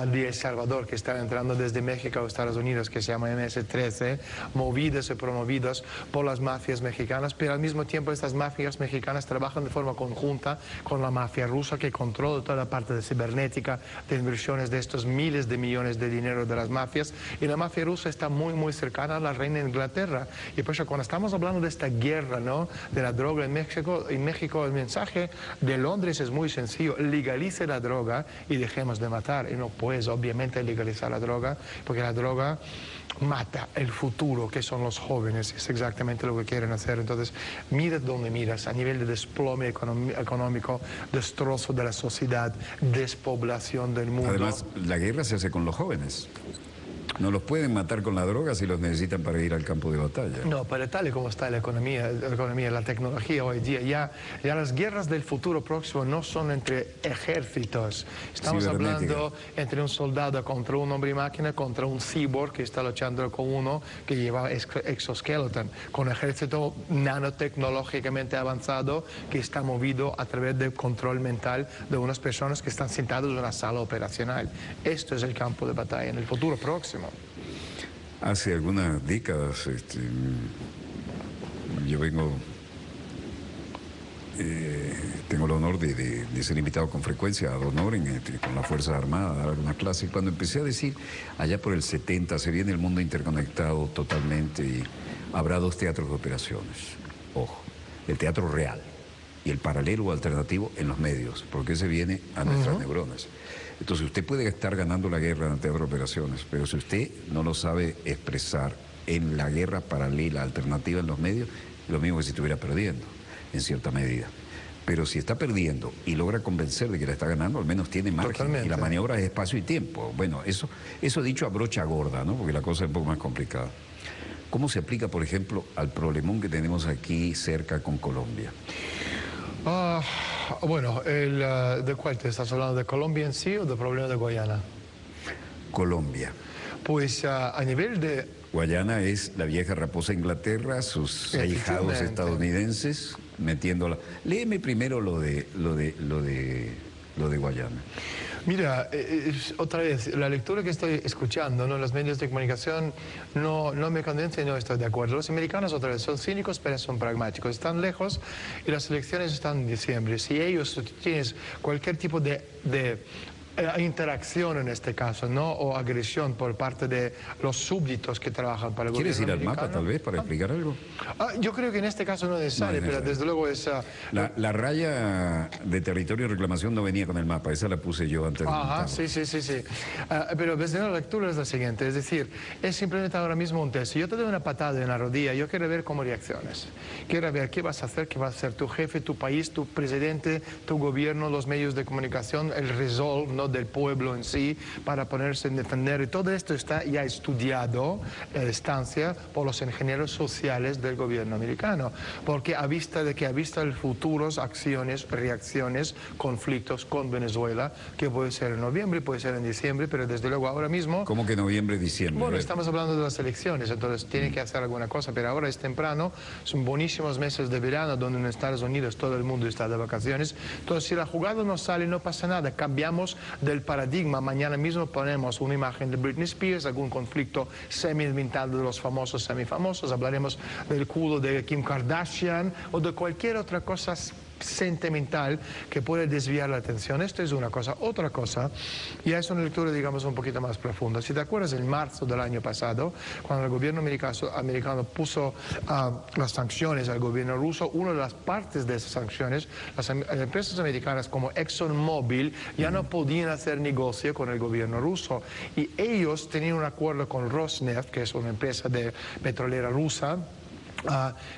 de El Salvador que están entrando desde México a Estados Unidos, que se llama MS-13, movidas y promovidas por las mafias mexicanas, pero al mismo tiempo estas mafias mexicanas trabajan de forma conjunta con la mafia rusa que controla toda la parte de cibernética, de inversiones de estos miles de millones de dinero de las mafias, y la mafia rusa está muy muy cercana a la reina de Inglaterra. Y por eso cuando estamos hablando de esta guerra, ¿no?, de la droga en México el mensaje de Londres es muy sencillo: legalice la droga y dejemos de matar. Y no puedes obviamente legalizar la droga porque la droga mata el futuro, que son los jóvenes. Es exactamente lo que quieren hacer. Entonces, mira donde miras, a nivel de desplome económico, destrozo de la sociedad, despoblación del mundo. Además, la guerra se hace con los jóvenes. No los pueden matar con la droga si los necesitan para ir al campo de batalla. No, pero tal y como está la economía, la tecnología hoy día, ya las guerras del futuro próximo no son entre ejércitos. Estamos hablando entre un soldado contra un hombre y máquina, contra un cyborg que está luchando con uno que lleva exoskeleton, con un ejército nanotecnológicamente avanzado que está movido a través del control mental de unas personas que están sentadas en una sala operacional. Esto es el campo de batalla en el futuro próximo. Hace algunas décadas yo tengo el honor de ser invitado con frecuencia a Donoren con las Fuerzas Armadas a dar alguna clase. Cuando empecé a decir, allá por el 70, se viene el mundo interconectado totalmente y habrá dos teatros de operaciones. Ojo, el teatro real y el paralelo o alternativo en los medios, porque ese viene a nuestras neuronas. Entonces usted puede estar ganando la guerra en el teatro de operaciones, pero si usted no lo sabe expresar en la guerra paralela, alternativa en los medios, es lo mismo que si estuviera perdiendo, en cierta medida. Pero si está perdiendo y logra convencer de que la está ganando, al menos tiene margen. Totalmente. Y la maniobra es espacio y tiempo. Bueno, eso dicho a brocha gorda, ¿no?, porque la cosa es un poco más complicada. ¿Cómo se aplica, por ejemplo, al problemón que tenemos aquí cerca con Colombia? Bueno, ¿de cuál te estás hablando? ¿De Colombia en sí o del problema de Guayana? Colombia. Pues a nivel de... Guayana es la vieja raposa Inglaterra, sus ahijados Efectivamente. estadounidenses metiéndola. Léeme primero lo de Guayana. Mira, otra vez, la lectura que estoy escuchando, ¿no? Los medios de comunicación no me convence y no estoy de acuerdo. Los americanos, otra vez, son cínicos, pero son pragmáticos. Están lejos y las elecciones están en diciembre. Si ellos tienes cualquier tipo de interacción en este caso, ¿no? O agresión por parte de los súbditos que trabajan para el ¿Quieres ir gobierno al mapa, americano. tal vez, para explicar algo? Yo creo que en este caso no es necesario, No es pero necesario. desde luego es... La raya de territorio de reclamación no venía con el mapa, esa la puse yo antes de Ajá, montarlo. sí. Pero desde la lectura es la siguiente, es decir, es simplemente ahora mismo un test. Si yo te doy una patada en la rodilla, yo quiero ver cómo reaccionas. Quiero ver qué vas a hacer, qué va a hacer tu jefe, tu país, tu presidente, tu gobierno, los medios de comunicación, el resolve, ¿no? Del pueblo en sí, para ponerse en defender. Y todo esto está ya estudiado en estancia por los ingenieros sociales del gobierno americano, porque a vista de futuros acciones, reacciones, conflictos con Venezuela, que puede ser en noviembre, puede ser en diciembre, pero desde luego ahora mismo... ¿Cómo que noviembre, diciembre? Bueno, estamos hablando de las elecciones, entonces tiene que hacer alguna cosa, pero ahora es temprano, son buenísimos meses de verano donde en Estados Unidos todo el mundo está de vacaciones, entonces si la jugada no sale no pasa nada, cambiamos del paradigma, mañana mismo ponemos una imagen de Britney Spears, algún conflicto semi-inventado de los famosos, semifamosos, hablaremos del culo de Kim Kardashian o de cualquier otra cosa sentimental que puede desviar la atención. Esto es una cosa. Otra cosa, ya es una lectura, digamos, un poquito más profunda. Si te acuerdas, en marzo del año pasado, cuando el gobierno americano puso las sanciones al gobierno ruso, una de las partes de esas sanciones, las empresas americanas como ExxonMobil ya no podían hacer negocio con el gobierno ruso. Y ellos tenían un acuerdo con Rosneft, que es una empresa petrolera rusa,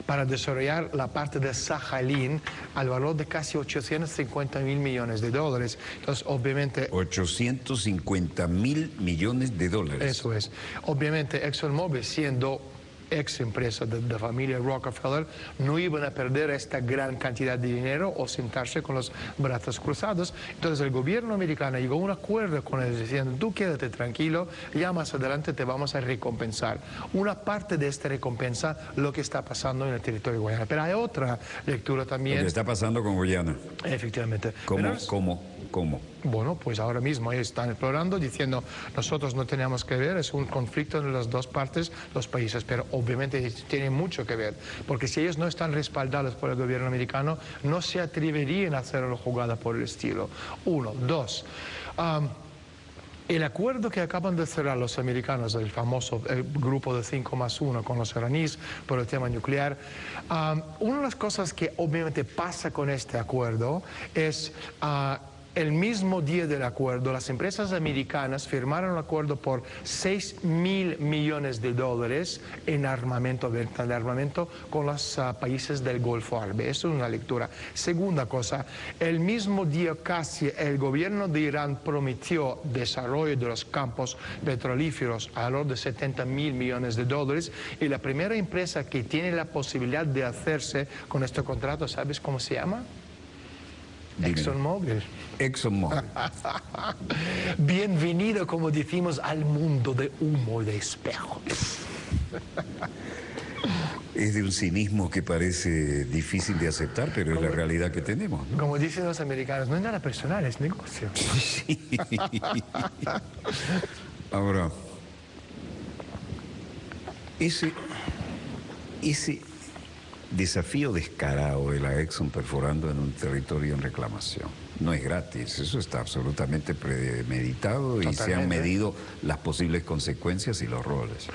para desarrollar la parte de Sajalín al valor de casi 850.000 millones de dólares. Entonces, obviamente... 850.000 millones de dólares. Eso es. Obviamente, ExxonMobil, siendo ex empresa de la familia Rockefeller, no iban a perder esta gran cantidad de dinero o sentarse con los brazos cruzados. Entonces el gobierno americano llegó a un acuerdo con ellos diciendo, tú quédate tranquilo, ya más adelante te vamos a recompensar. Una parte de esta recompensa, lo que está pasando en el territorio de Guayana. Pero hay otra lectura también. Lo que está pasando con Guyana. Efectivamente. ¿Cómo? Bueno, pues ahora mismo ellos están explorando, diciendo, nosotros no tenemos que ver, es un conflicto entre las dos partes, los países, pero obviamente tiene mucho que ver, porque si ellos no están respaldados por el gobierno americano, no se atreverían a hacer una jugada por el estilo. Uno. Dos, el acuerdo que acaban de cerrar los americanos, el famoso grupo de 5+1 con los iraníes por el tema nuclear, una de las cosas que obviamente pasa con este acuerdo es... el mismo día del acuerdo, las empresas americanas firmaron un acuerdo por 6.000 millones de dólares en armamento, venta de armamento con los países del Golfo Árabe. Eso es una lectura. Segunda cosa, el mismo día casi el gobierno de Irán prometió desarrollo de los campos petrolíferos a valor de 70.000 millones de dólares y la primera empresa que tiene la posibilidad de hacerse con este contrato, ¿sabes cómo se llama? ExxonMobil. ExxonMobil. Bienvenido, como decimos, al mundo de humo y de espejo. Es de un cinismo que parece difícil de aceptar, pero es la realidad que tenemos, ¿no? Como dicen los americanos, no es nada personal, es negocio. Sí. Ahora, ese desafío descarado de la Exxon perforando en un territorio en reclamación no es gratis, eso está absolutamente premeditado y se han medido las posibles consecuencias y los roles.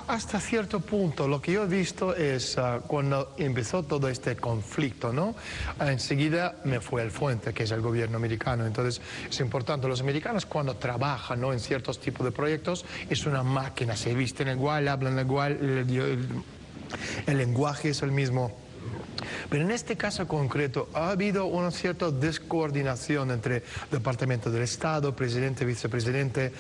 Hasta cierto punto. Lo que yo he visto es cuando empezó todo este conflicto, ¿no? Enseguida me fue al fuente, que es el gobierno americano. Entonces es importante, los americanos cuando trabajan, ¿no?, en ciertos tipos de proyectos, es una máquina, se visten igual, hablan igual, el lenguaje es el mismo. Pero en este caso concreto ha habido una cierta descoordinación entre el Departamento del Estado, presidente, vicepresidente,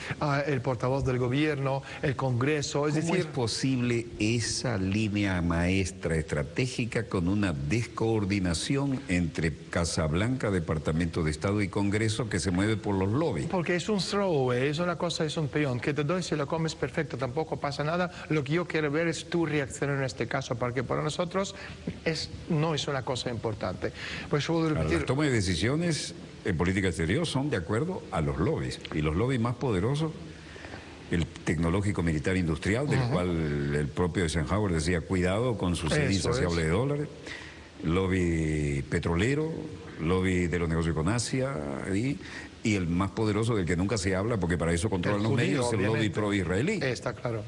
el portavoz del gobierno, el Congreso. Es ¿Cómo decir, es posible esa línea maestra estratégica con una descoordinación entre Casa Blanca, Departamento de Estado y Congreso que se mueve por los lobbies? porque es un throwaway, es una cosa, es un peón, que te doy si lo comes perfecto, tampoco pasa nada. Lo que yo quiero ver es tu reacción en este caso, porque para nosotros no es una cosa importante. Pues yo vuelvo a repetir. Las tomas de decisiones en política exterior son de acuerdo a los lobbies, y los lobbies más poderosos, el tecnológico militar industrial, del cual el propio Eisenhower decía cuidado con su sed insaciable de dólares, lobby petrolero, lobby de los negocios con Asia y el más poderoso del que nunca se habla porque para eso controlan los medios, es el lobby pro-israelí. Está claro.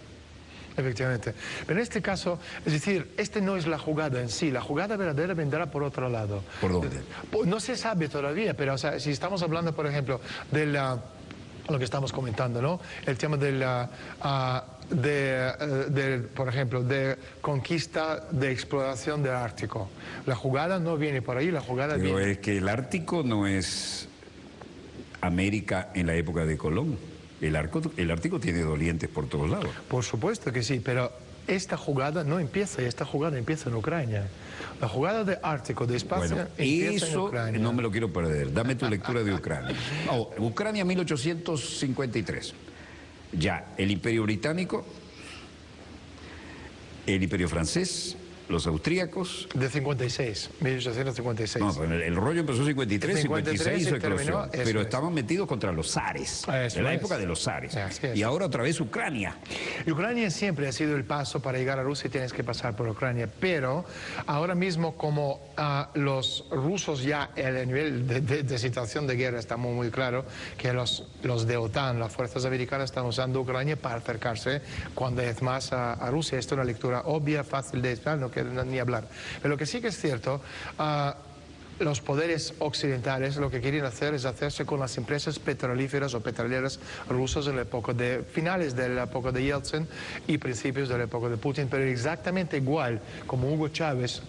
Efectivamente. Pero en este caso, es decir, no es la jugada en sí, la jugada verdadera vendrá por otro lado. ¿Por dónde? No se sabe todavía, pero o sea, si estamos hablando, por ejemplo, de lo que estamos comentando, ¿no? El tema por ejemplo, de conquista, de exploración del Ártico. La jugada no viene por ahí, la jugada Pero viene... es que el Ártico no es América en la época de Colón. El Ártico tiene dolientes por todos lados. Por supuesto que sí, pero esta jugada no empieza, esta jugada empieza en Ucrania. La jugada de Ártico, de espacio, Bueno, empieza en eso Ucrania. no me lo quiero perder. Dame tu lectura de Ucrania. Ucrania 1853. Ya, el Imperio Británico, el Imperio Francés, los austríacos. De 56, 1856. No, el rollo empezó en 53, 56 hizo eclosión. Pero estaban metidos contra los zares, en la época de los zares. Y ahora otra vez Ucrania. Ucrania siempre ha sido el paso para llegar a Rusia, tienes que pasar por Ucrania. Pero ahora mismo, como los rusos ya, el nivel de situación de guerra está muy claro, que los de OTAN, las fuerzas americanas, están usando Ucrania para acercarse cuando es más a Rusia. Esto es una lectura obvia, fácil de esperar, no quiero ni hablar. Pero lo que sí que es cierto, los poderes occidentales lo que quieren hacer es hacerse con las empresas petrolíferas o petroleras rusas en la época de finales de la época de Yeltsin y principios de la época de Putin, pero exactamente igual como Hugo Chávez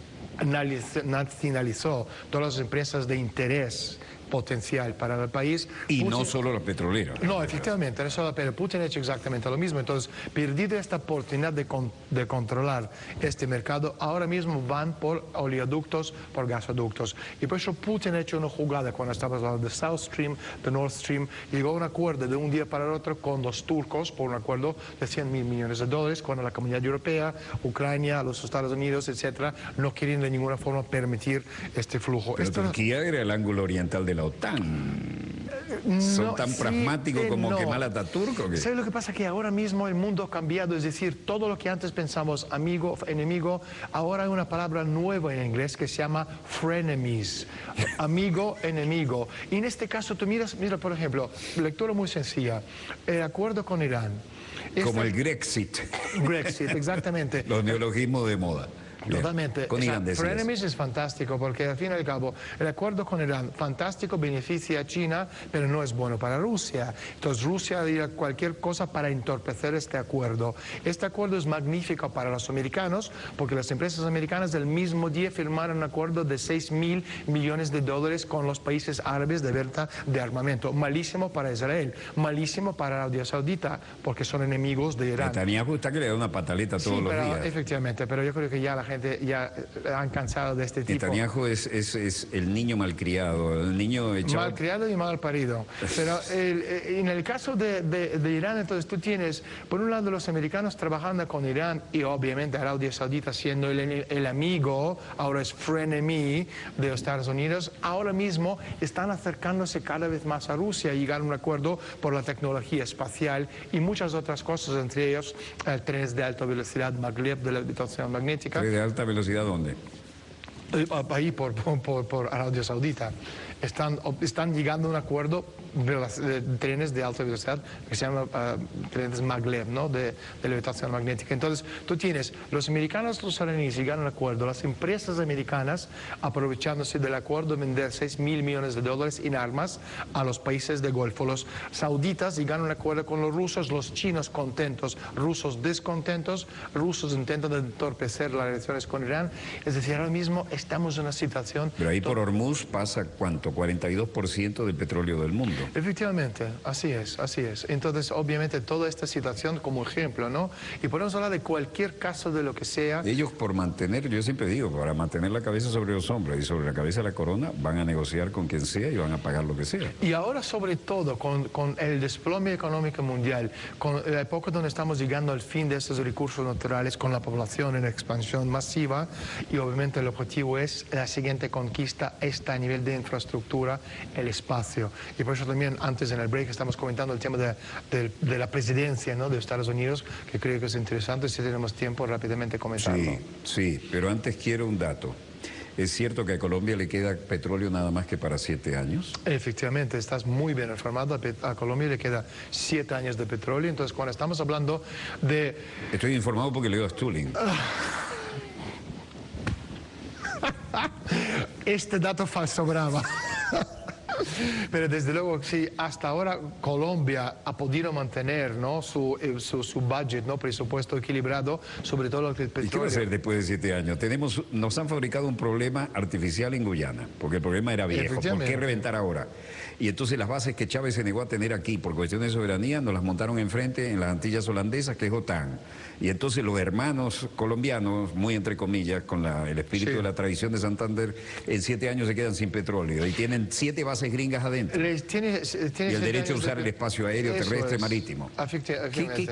nacionalizó todas las empresas de interés potencial para el país. Y Putin, no solo las petroleras. No, efectivamente, pero Putin ha hecho exactamente lo mismo. Entonces, perdido esta oportunidad de controlar este mercado, ahora mismo van por oleoductos, por gasoductos. Y por eso Putin ha hecho una jugada cuando estamos hablando de South Stream, de Nord Stream, llegó a un acuerdo de un día para el otro con los turcos, por un acuerdo de $100.000 millones, cuando la Comunidad Europea, Ucrania, los Estados Unidos, etcétera, no quieren de ninguna forma permitir este flujo. Pero Turquía era el ángulo oriental de la OTAN. ¿Son tan pragmáticos como Kemal Atatürk? ¿Sabes lo que pasa? Que ahora mismo el mundo ha cambiado, es decir, todo lo que antes pensamos amigo, enemigo, ahora hay una palabra nueva en inglés que se llama frenemies, amigo, enemigo. Y en este caso tú mira, por ejemplo, lectura muy sencilla, el acuerdo con Irán. Como el Grexit. Brexit, exactamente. Los neologismos de moda. Totalmente. Con Irán frenemies es fantástico porque al fin y al cabo el acuerdo con Irán, fantástico, beneficia a China, pero no es bueno para Rusia. Entonces Rusia haría cualquier cosa para entorpecer este acuerdo. Este acuerdo es magnífico para los americanos porque las empresas americanas del mismo día firmaron un acuerdo de $6.000 millones con los países árabes de venta de armamento. Malísimo para Israel, malísimo para Arabia Saudita porque son enemigos de Irán. Netanyahu está que le da una pataleta todos los días. Efectivamente, pero yo creo que ya la gente ya han cansado de este tipo. Netanyahu es el niño malcriado, el niño echado... Malcriado y mal parido. Pero en el caso de Irán, entonces tú tienes, por un lado, los americanos trabajando con Irán y obviamente Arabia Saudita siendo el amigo, ahora es frenemy de los Estados Unidos, ahora mismo están acercándose cada vez más a Rusia y llegar a un acuerdo por la tecnología espacial y muchas otras cosas, entre ellos trenes de alta velocidad, maglev de la levitación magnética. ¿De alta velocidad dónde? Ahí por Arabia Saudita. están llegando a un acuerdo de trenes de alta velocidad que se llama trenes maglev, ¿no? de levitación magnética. Entonces, tú tienes los americanos, los iraníes llegan a un acuerdo, las empresas americanas aprovechándose del acuerdo vender $6.000 millones en armas a los países del Golfo. Los sauditas llegan a un acuerdo con los rusos, los chinos contentos, rusos descontentos, rusos intentan entorpecer las relaciones con Irán. Es decir, ahora mismo estamos en una situación... Pero ahí por Hormuz pasa, ¿cuánto? 42% del petróleo del mundo. Efectivamente, así es, así es. Entonces, obviamente, toda esta situación como ejemplo, ¿no? Y podemos hablar de cualquier caso de lo que sea. Ellos por mantener, yo siempre digo, para mantener la cabeza sobre los hombros y sobre la cabeza de la corona, van a negociar con quien sea y van a pagar lo que sea. Y ahora, sobre todo, con el desplome económico mundial, con la época donde estamos llegando al fin de estos recursos naturales, con la población en expansión masiva, y obviamente el objetivo es la siguiente conquista, está a nivel de infraestructura, el espacio. Y por eso también antes en el break estamos comentando el tema de la presidencia, ¿no? de Estados Unidos, que creo que es interesante, si tenemos tiempo rápidamente comentarlo. Sí, sí, pero antes quiero un dato. ¿Es cierto que a Colombia le queda petróleo nada más que para 7 años? Efectivamente, estás muy bien informado. A Colombia le queda 7 años de petróleo. Entonces, cuando estamos hablando de... Estoy informado porque leo a Stulin. Este dato falso brava. Pero desde luego, sí, hasta ahora Colombia ha podido mantener, ¿no? su budget, ¿no? presupuesto equilibrado, sobre todo el petróleo. ¿Y qué va a hacer después de 7 años? Nos han fabricado un problema artificial en Guyana, porque el problema era viejo. ¿Por qué reventar ahora? Y entonces las bases que Chávez se negó a tener aquí por cuestiones de soberanía nos las montaron enfrente en las Antillas holandesas, que es OTAN. Y entonces los hermanos colombianos, muy entre comillas, con el espíritu de la tradición de Santander, en 7 años se quedan sin petróleo y tienen 7 bases gringas adentro. Y el derecho a usar el espacio aéreo, terrestre, marítimo.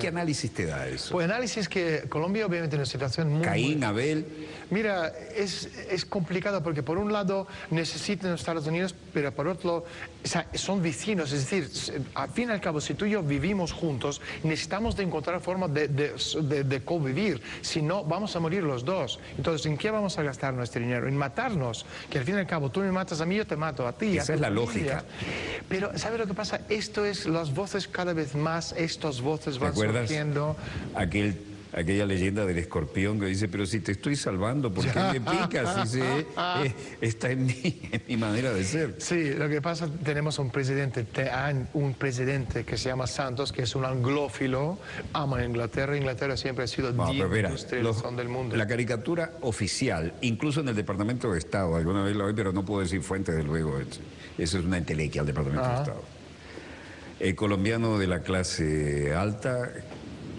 ¿Qué análisis te da eso? Pues análisis que Colombia obviamente en una situación muy... Caín, Abel... Mira, es complicado porque por un lado necesitan los Estados Unidos, pero por otro lado, o sea, son vecinos. Es decir, al fin y al cabo, si tú y yo vivimos juntos, necesitamos de encontrar formas de convivir. Si no, vamos a morir los dos. Entonces, ¿en qué vamos a gastar nuestro dinero? En matarnos. Que al fin y al cabo, tú me matas a mí, yo te mato a ti. Esa es la lógica. Pero, ¿sabes lo que pasa? Esto es las voces cada vez más, estas voces van surgiendo. Aquella leyenda del escorpión que dice, pero si te estoy salvando, ¿por qué me picas? Dice, está en mi manera de ser. Sí, lo que pasa, tenemos un presidente que se llama Santos, que es un anglófilo, ama Inglaterra. Inglaterra siempre ha sido industrialización del mundo. La caricatura oficial, incluso en el Departamento de Estado, alguna vez la oí, pero no puedo decir fuente, desde luego, eso es una entelequia al Departamento de Estado. El colombiano de la clase alta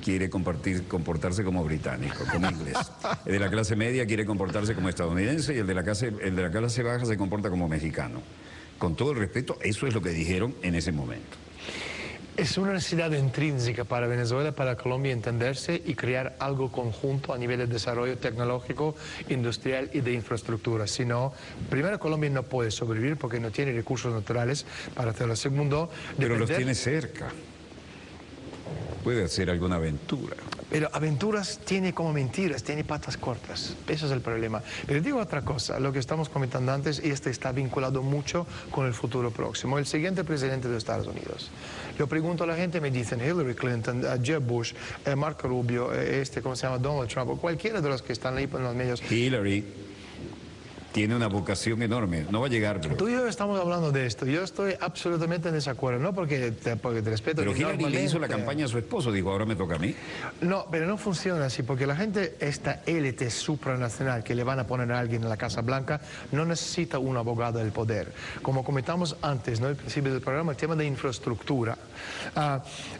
quiere comportarse como británico, como inglés. El de la clase media quiere comportarse como estadounidense y el de la clase baja se comporta como mexicano. Con todo el respeto, eso es lo que dijeron en ese momento. Es una necesidad intrínseca para Venezuela, para Colombia entenderse y crear algo conjunto a nivel de desarrollo tecnológico, industrial y de infraestructura. Si no, primero Colombia no puede sobrevivir porque no tiene recursos naturales para hacerlo. Segundo, pero los tiene cerca. Puede hacer alguna aventura. Pero aventuras tiene como mentiras, tiene patas cortas. Eso es el problema. Pero digo otra cosa, lo que estamos comentando antes, y este está vinculado mucho con el futuro próximo. El siguiente presidente de Estados Unidos. Yo pregunto a la gente, me dicen Hillary Clinton, Jeb Bush, Marco Rubio, ¿cómo se llama? Donald Trump, o cualquiera de los que están ahí en los medios. Hillary tiene una vocación enorme, no va a llegar. Pero... Tú y yo estamos hablando de esto, yo estoy absolutamente en desacuerdo, no porque te respeto. Pero Hillary le hizo la campaña a su esposo, dijo, ahora me toca a mí. No, pero no funciona así, porque la gente, esta élite supranacional que le van a poner a alguien en la Casa Blanca, no necesita un abogado del poder. Como comentamos antes, ¿no? Al principio del programa, el tema de infraestructura.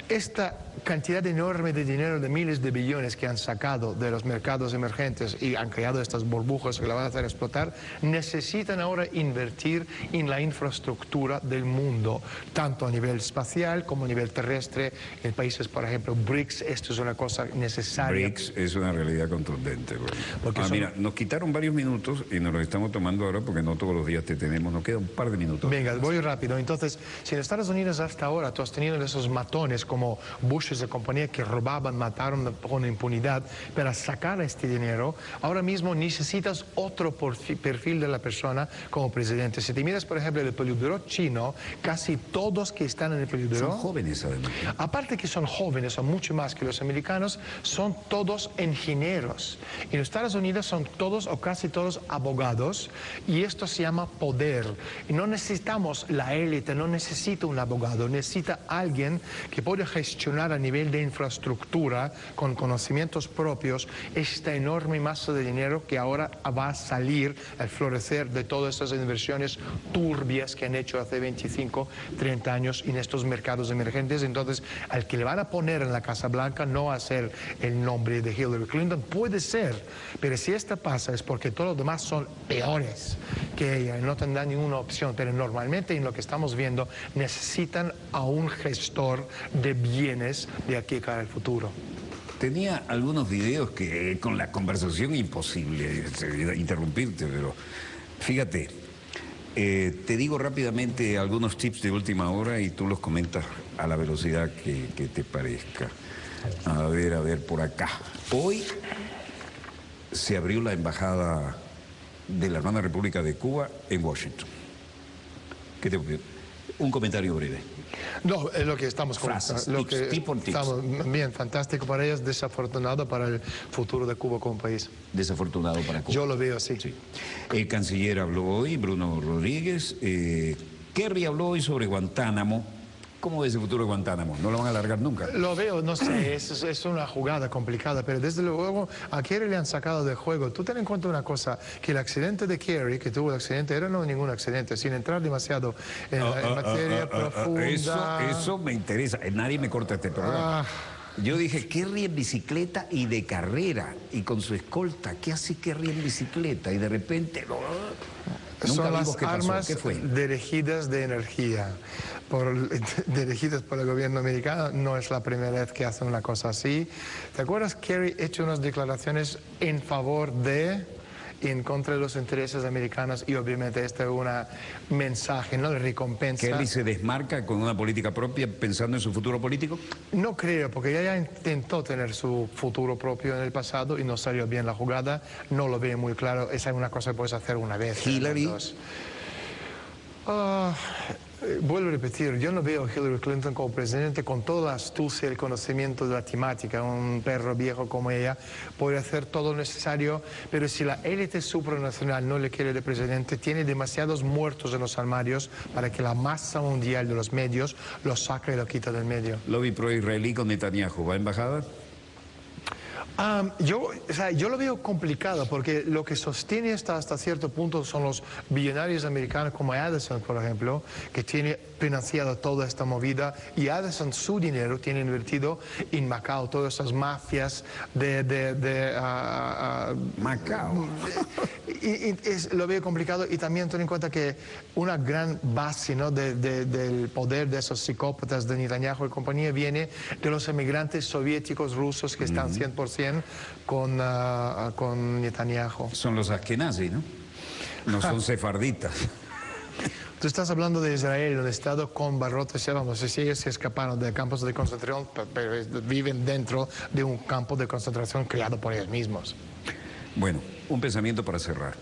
Esta cantidad enorme de dinero, de miles de billones que han sacado de los mercados emergentes y han creado estas burbujas que la van a hacer explotar, necesitan ahora invertir en la infraestructura del mundo, tanto a nivel espacial como a nivel terrestre. En países, por ejemplo, BRICS, esto es una cosa necesaria. BRICS es una realidad contundente. Bueno. Mira, nos quitaron varios minutos y nos lo estamos tomando ahora porque no todos los días te tenemos, nos queda un par de minutos. Venga, voy rápido. Entonces, si en Estados Unidos hasta ahora tú has tenido esos matones como Bush y su compañía que robaban, mataron con impunidad para sacar este dinero, ahora mismo necesitas otro perfil perfil de la persona como presidente. Si te miras, por ejemplo, el Politburo chino, casi todos que están en el Politburo... Son jóvenes, además. Aparte que son jóvenes, son mucho más que los americanos, son todos ingenieros. En los Estados Unidos son todos o casi todos abogados, y esto se llama poder. Y no necesitamos la élite, no necesita un abogado, necesita alguien que pueda gestionar a nivel de infraestructura, con conocimientos propios, esta enorme masa de dinero que ahora va a salir al florecer de todas esas inversiones turbias que han hecho hace 25, 30 años en estos mercados emergentes. Entonces, al que le van a poner en la Casa Blanca no va a ser el nombre de Hillary Clinton, puede ser, pero si esta pasa es porque todos los demás son peores que ella y no tendrán ninguna opción. Pero normalmente en lo que estamos viendo necesitan a un gestor de bienes de aquí cara al futuro. Tenía algunos videos que con la conversación imposible interrumpirte, pero fíjate, te digo rápidamente algunos tips de última hora y tú los comentas a la velocidad que te parezca. A ver, por acá. Hoy se abrió la embajada de la hermana República de Cuba en Washington. ¿Qué te ocurre? Un comentario breve. No, es lo que estamos Frases, lo tips, que tip por tips. estamos bien, fantástico para ellos, desafortunado para el futuro de Cuba como país. Desafortunado para Cuba. Yo lo veo así. Sí. El canciller habló hoy, Bruno Rodríguez. Kerry habló hoy sobre Guantánamo. ¿Cómo ves el futuro de Guantánamo? ¿No lo van a alargar nunca? Lo veo, no sé, es una jugada complicada, pero desde luego a Kerry le han sacado del juego. Tú ten en cuenta una cosa, que el accidente de Kerry, que tuvo el accidente, era no ningún accidente, sin entrar demasiado en materia profunda. Eso me interesa, nadie me corta este programa. Yo dije, Kerry en bicicleta y de carrera, y con su escolta. ¿Qué hace Kerry en bicicleta? Y de repente... Nunca Son vimos las qué pasó. armas ¿Qué fue? dirigidas de energía, dirigidas por el gobierno americano. No es la primera vez que hacen una cosa así. ¿Te acuerdas? Kerry ha hecho unas declaraciones en favor de... en contra de los intereses americanos, y obviamente este es un mensaje, ¿no?, de recompensa. ¿Kerry se desmarca con una política propia pensando en su futuro político? No creo, porque ella intentó tener su futuro propio en el pasado y no salió bien la jugada. No lo veo muy claro. Esa es una cosa que puedes hacer una vez. Hillary. Vuelvo a repetir, yo no veo a Hillary Clinton como presidente con toda la astucia y el conocimiento de la temática. Un perro viejo como ella puede hacer todo lo necesario, pero si la élite supranacional no le quiere de presidente, tiene demasiados muertos en los armarios para que la masa mundial de los medios lo saque y lo quita del medio. Lobby pro-israelí con Netanyahu, ¿va a embajada? Yo lo veo complicado, porque lo que sostiene hasta cierto punto son los billonarios americanos como Addison, por ejemplo, que tiene financiado toda esta movida, y Addison su dinero tiene invertido en Macao, todas esas mafias Macao. Lo veo complicado, y también ten en cuenta que una gran base, ¿no?, del poder de esos psicópatas de Netanyahu y compañía viene de los emigrantes soviéticos rusos que están 100% con Netanyahu. Son los askenazis, ¿no? No son sefarditas. Tú estás hablando de Israel, un estado con barrotes, no sé si ellos se escaparon de campos de concentración, pero viven dentro de un campo de concentración creado por ellos mismos. Bueno, un pensamiento para cerrar.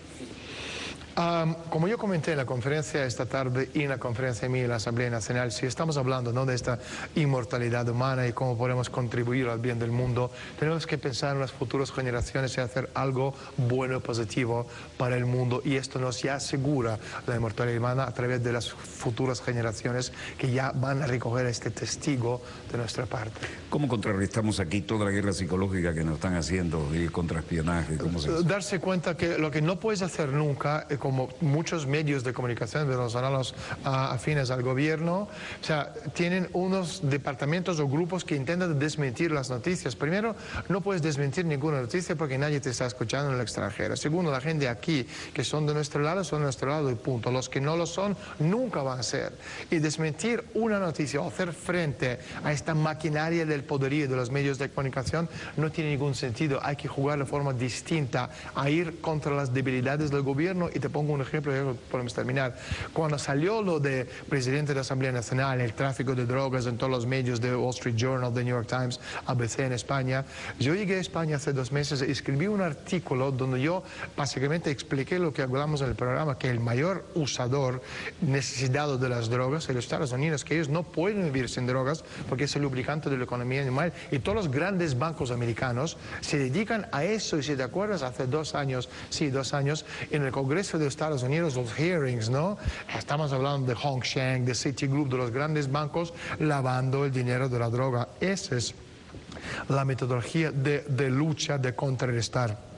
Como yo comenté en la conferencia esta tarde y en la conferencia mía en la Asamblea Nacional, si estamos hablando, ¿no?, de esta inmortalidad humana y cómo podemos contribuir al bien del mundo, tenemos que pensar en las futuras generaciones y hacer algo bueno y positivo para el mundo, y esto nos ya asegura la inmortalidad humana a través de las futuras generaciones que ya van a recoger este testigo de nuestra parte. ¿Cómo contrarrestamos aquí toda la guerra psicológica que nos están haciendo y el contraespionaje? ¿Cómo se hace? Darse cuenta que lo que no puedes hacer nunca, como muchos medios de comunicación venezolanos afines al gobierno, o sea, tienen unos departamentos o grupos que intentan desmentir las noticias. Primero, no puedes desmentir ninguna noticia porque nadie te está escuchando en el extranjero. Segundo, la gente aquí que son de nuestro lado son de nuestro lado y punto. Los que no lo son nunca van a ser. Y desmentir una noticia o hacer frente a esta maquinaria del poderío de los medios de comunicación no tiene ningún sentido. Hay que jugar de forma distinta, a ir contra las debilidades del gobierno, y te pongo un ejemplo y podemos terminar. Cuando salió lo de presidente de la Asamblea Nacional, el tráfico de drogas en todos los medios de Wall Street Journal, The New York Times, ABC en España, yo llegué a España hace 2 meses y escribí un artículo donde yo básicamente expliqué lo que hablamos en el programa, que el mayor usador necesitado de las drogas en los Estados Unidos, que ellos no pueden vivir sin drogas porque es el lubricante de la economía animal, y todos los grandes bancos americanos se dedican a eso. Y si te acuerdas, hace 2 años, sí, 2 años, en el Congreso de Estados Unidos, los hearings, ¿no? Estamos hablando de Hong Sheng, de Citigroup, de los grandes bancos lavando el dinero de la droga. Esa es la metodología de lucha, de contrarrestar.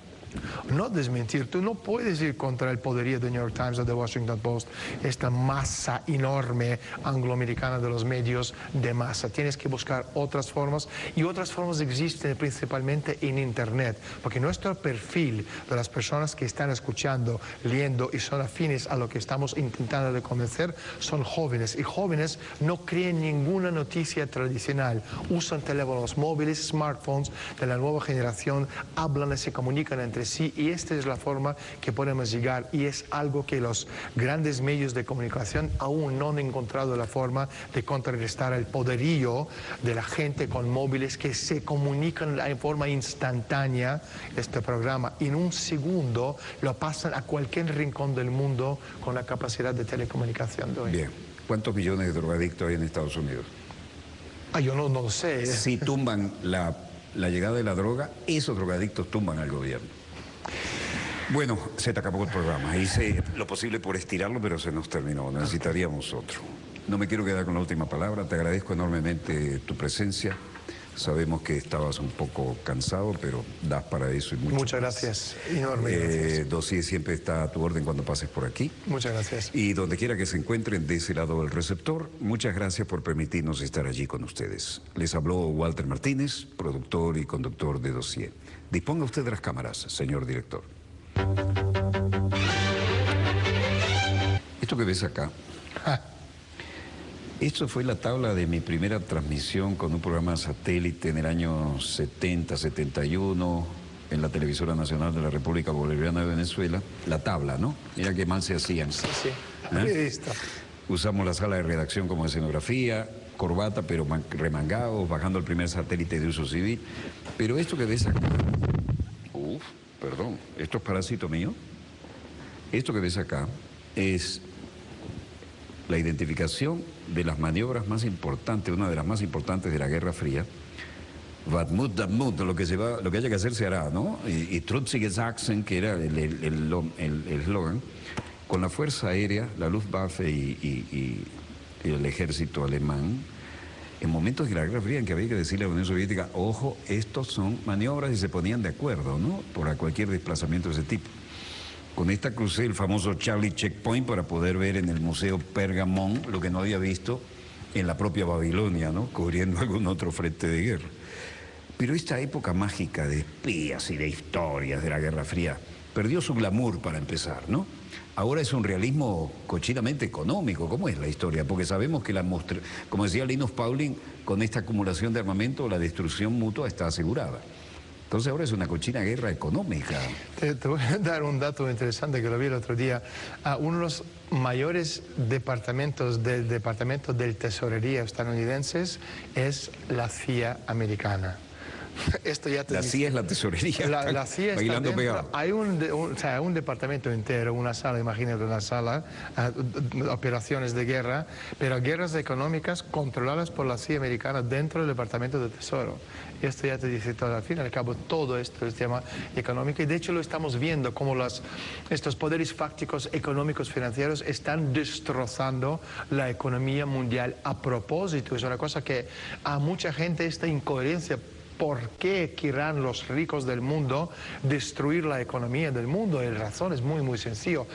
No desmentir, tú no puedes ir contra el poderío de New York Times o de Washington Post, esta masa enorme angloamericana de los medios de masa. Tienes que buscar otras formas, y otras formas existen principalmente en Internet, porque nuestro perfil de las personas que están escuchando, leyendo y son afines a lo que estamos intentando de convencer son jóvenes, y jóvenes no creen ninguna noticia tradicional, usan teléfonos móviles, smartphones de la nueva generación, hablan y se comunican entre sí, y esta es la forma que podemos llegar, y es algo que los grandes medios de comunicación aún no han encontrado la forma de contrarrestar el poderío de la gente con móviles que se comunican en forma instantánea. Este programa en un segundo lo pasan a cualquier rincón del mundo con la capacidad de telecomunicación de hoy. Bien, ¿cuántos millones de drogadictos hay en Estados Unidos? Yo no lo sé. Si tumban la llegada de la droga, esos drogadictos tumban al gobierno. Bueno, se te acabó el programa. Hice lo posible por estirarlo, pero se nos terminó. Necesitaríamos otro. No me quiero quedar con la última palabra. Te agradezco enormemente tu presencia. Sabemos que estabas un poco cansado, pero das para eso y mucho. Muchas gracias. Enorme gracias. Dossier siempre está a tu orden cuando pases por aquí. Muchas gracias. Y donde quiera que se encuentren de ese lado del receptor, muchas gracias por permitirnos estar allí con ustedes. Les habló Walter Martínez, productor y conductor de Dossier. Disponga usted de las cámaras, señor director. Esto que ves acá, esto fue la tabla de mi primera transmisión con un programa satélite en el año 70, 71, en la Televisora Nacional de la República Bolivariana de Venezuela. La tabla, ¿no? Mira qué mal se hacían. Sí, sí. Listo. Usamos la sala de redacción como escenografía, corbata, pero remangados, bajando el primer satélite de uso civil. Pero esto que ves acá, perdón, esto es parásito mío. Esto que ves acá es la identificación de las maniobras más importantes, una de las más importantes de la Guerra Fría. Vatmut, Damut, lo que haya que hacer se hará, ¿no? Y Trutzige Sachsen, que era el eslogan, con la Fuerza Aérea, la Luftwaffe y el ejército alemán, en momentos de la Guerra Fría en que había que decirle a la Unión Soviética, ojo, estos son maniobras, y se ponían de acuerdo, ¿no? Por cualquier desplazamiento de ese tipo. Con esta crucé el famoso Charlie Checkpoint para poder ver en el Museo Pergamon lo que no había visto en la propia Babilonia, ¿no? Cubriendo algún otro frente de guerra. Pero esta época mágica de espías y de historias de la Guerra Fría perdió su glamour para empezar, ¿no? Ahora es un realismo cochinamente económico. ¿Cómo es la historia? Porque sabemos que, como decía Linus Pauling, con esta acumulación de armamento la destrucción mutua está asegurada. Entonces ahora es una cochina guerra económica. Te voy a dar un dato interesante que lo vi el otro día. Uno de los mayores departamentos del Departamento de Tesorería estadounidenses es la CIA americana. Esto ya te la CIA es la tesorería. La CIA está bailando dentro. pegado. Hay un departamento entero, una sala, imagínate una sala, operaciones de guerra, pero guerras económicas controladas por la CIA americana dentro del Departamento de Tesoro. Esto ya te dice todo. Al fin y al cabo, todo esto es tema económico, y de hecho lo estamos viendo como estos poderes fácticos económicos financieros están destrozando la economía mundial a propósito. Es una cosa que a mucha gente esta incoherencia. ¿Por qué querrán los ricos del mundo destruir la economía del mundo? La razón es muy, muy sencillo.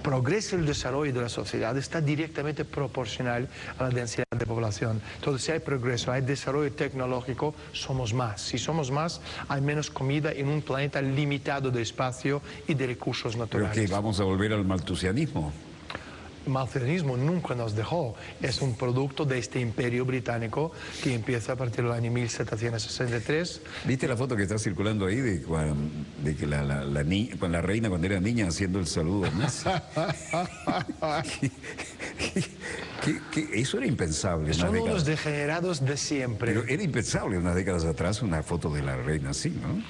Progreso el desarrollo de la sociedad está directamente proporcional a la densidad de población. Entonces, si hay progreso, hay desarrollo tecnológico, somos más. Si somos más, hay menos comida en un planeta limitado de espacio y de recursos naturales. ¿Pero qué, vamos a volver al maltusianismo? materialismo nunca nos dejó. Es un producto de este imperio británico que empieza a partir del año 1763. ¿Viste la foto que está circulando ahí de que la reina cuando era niña haciendo el saludo nazi? Eso era impensable. Son unos degenerados de siempre. Pero era impensable unas décadas atrás una foto de la reina así, ¿no?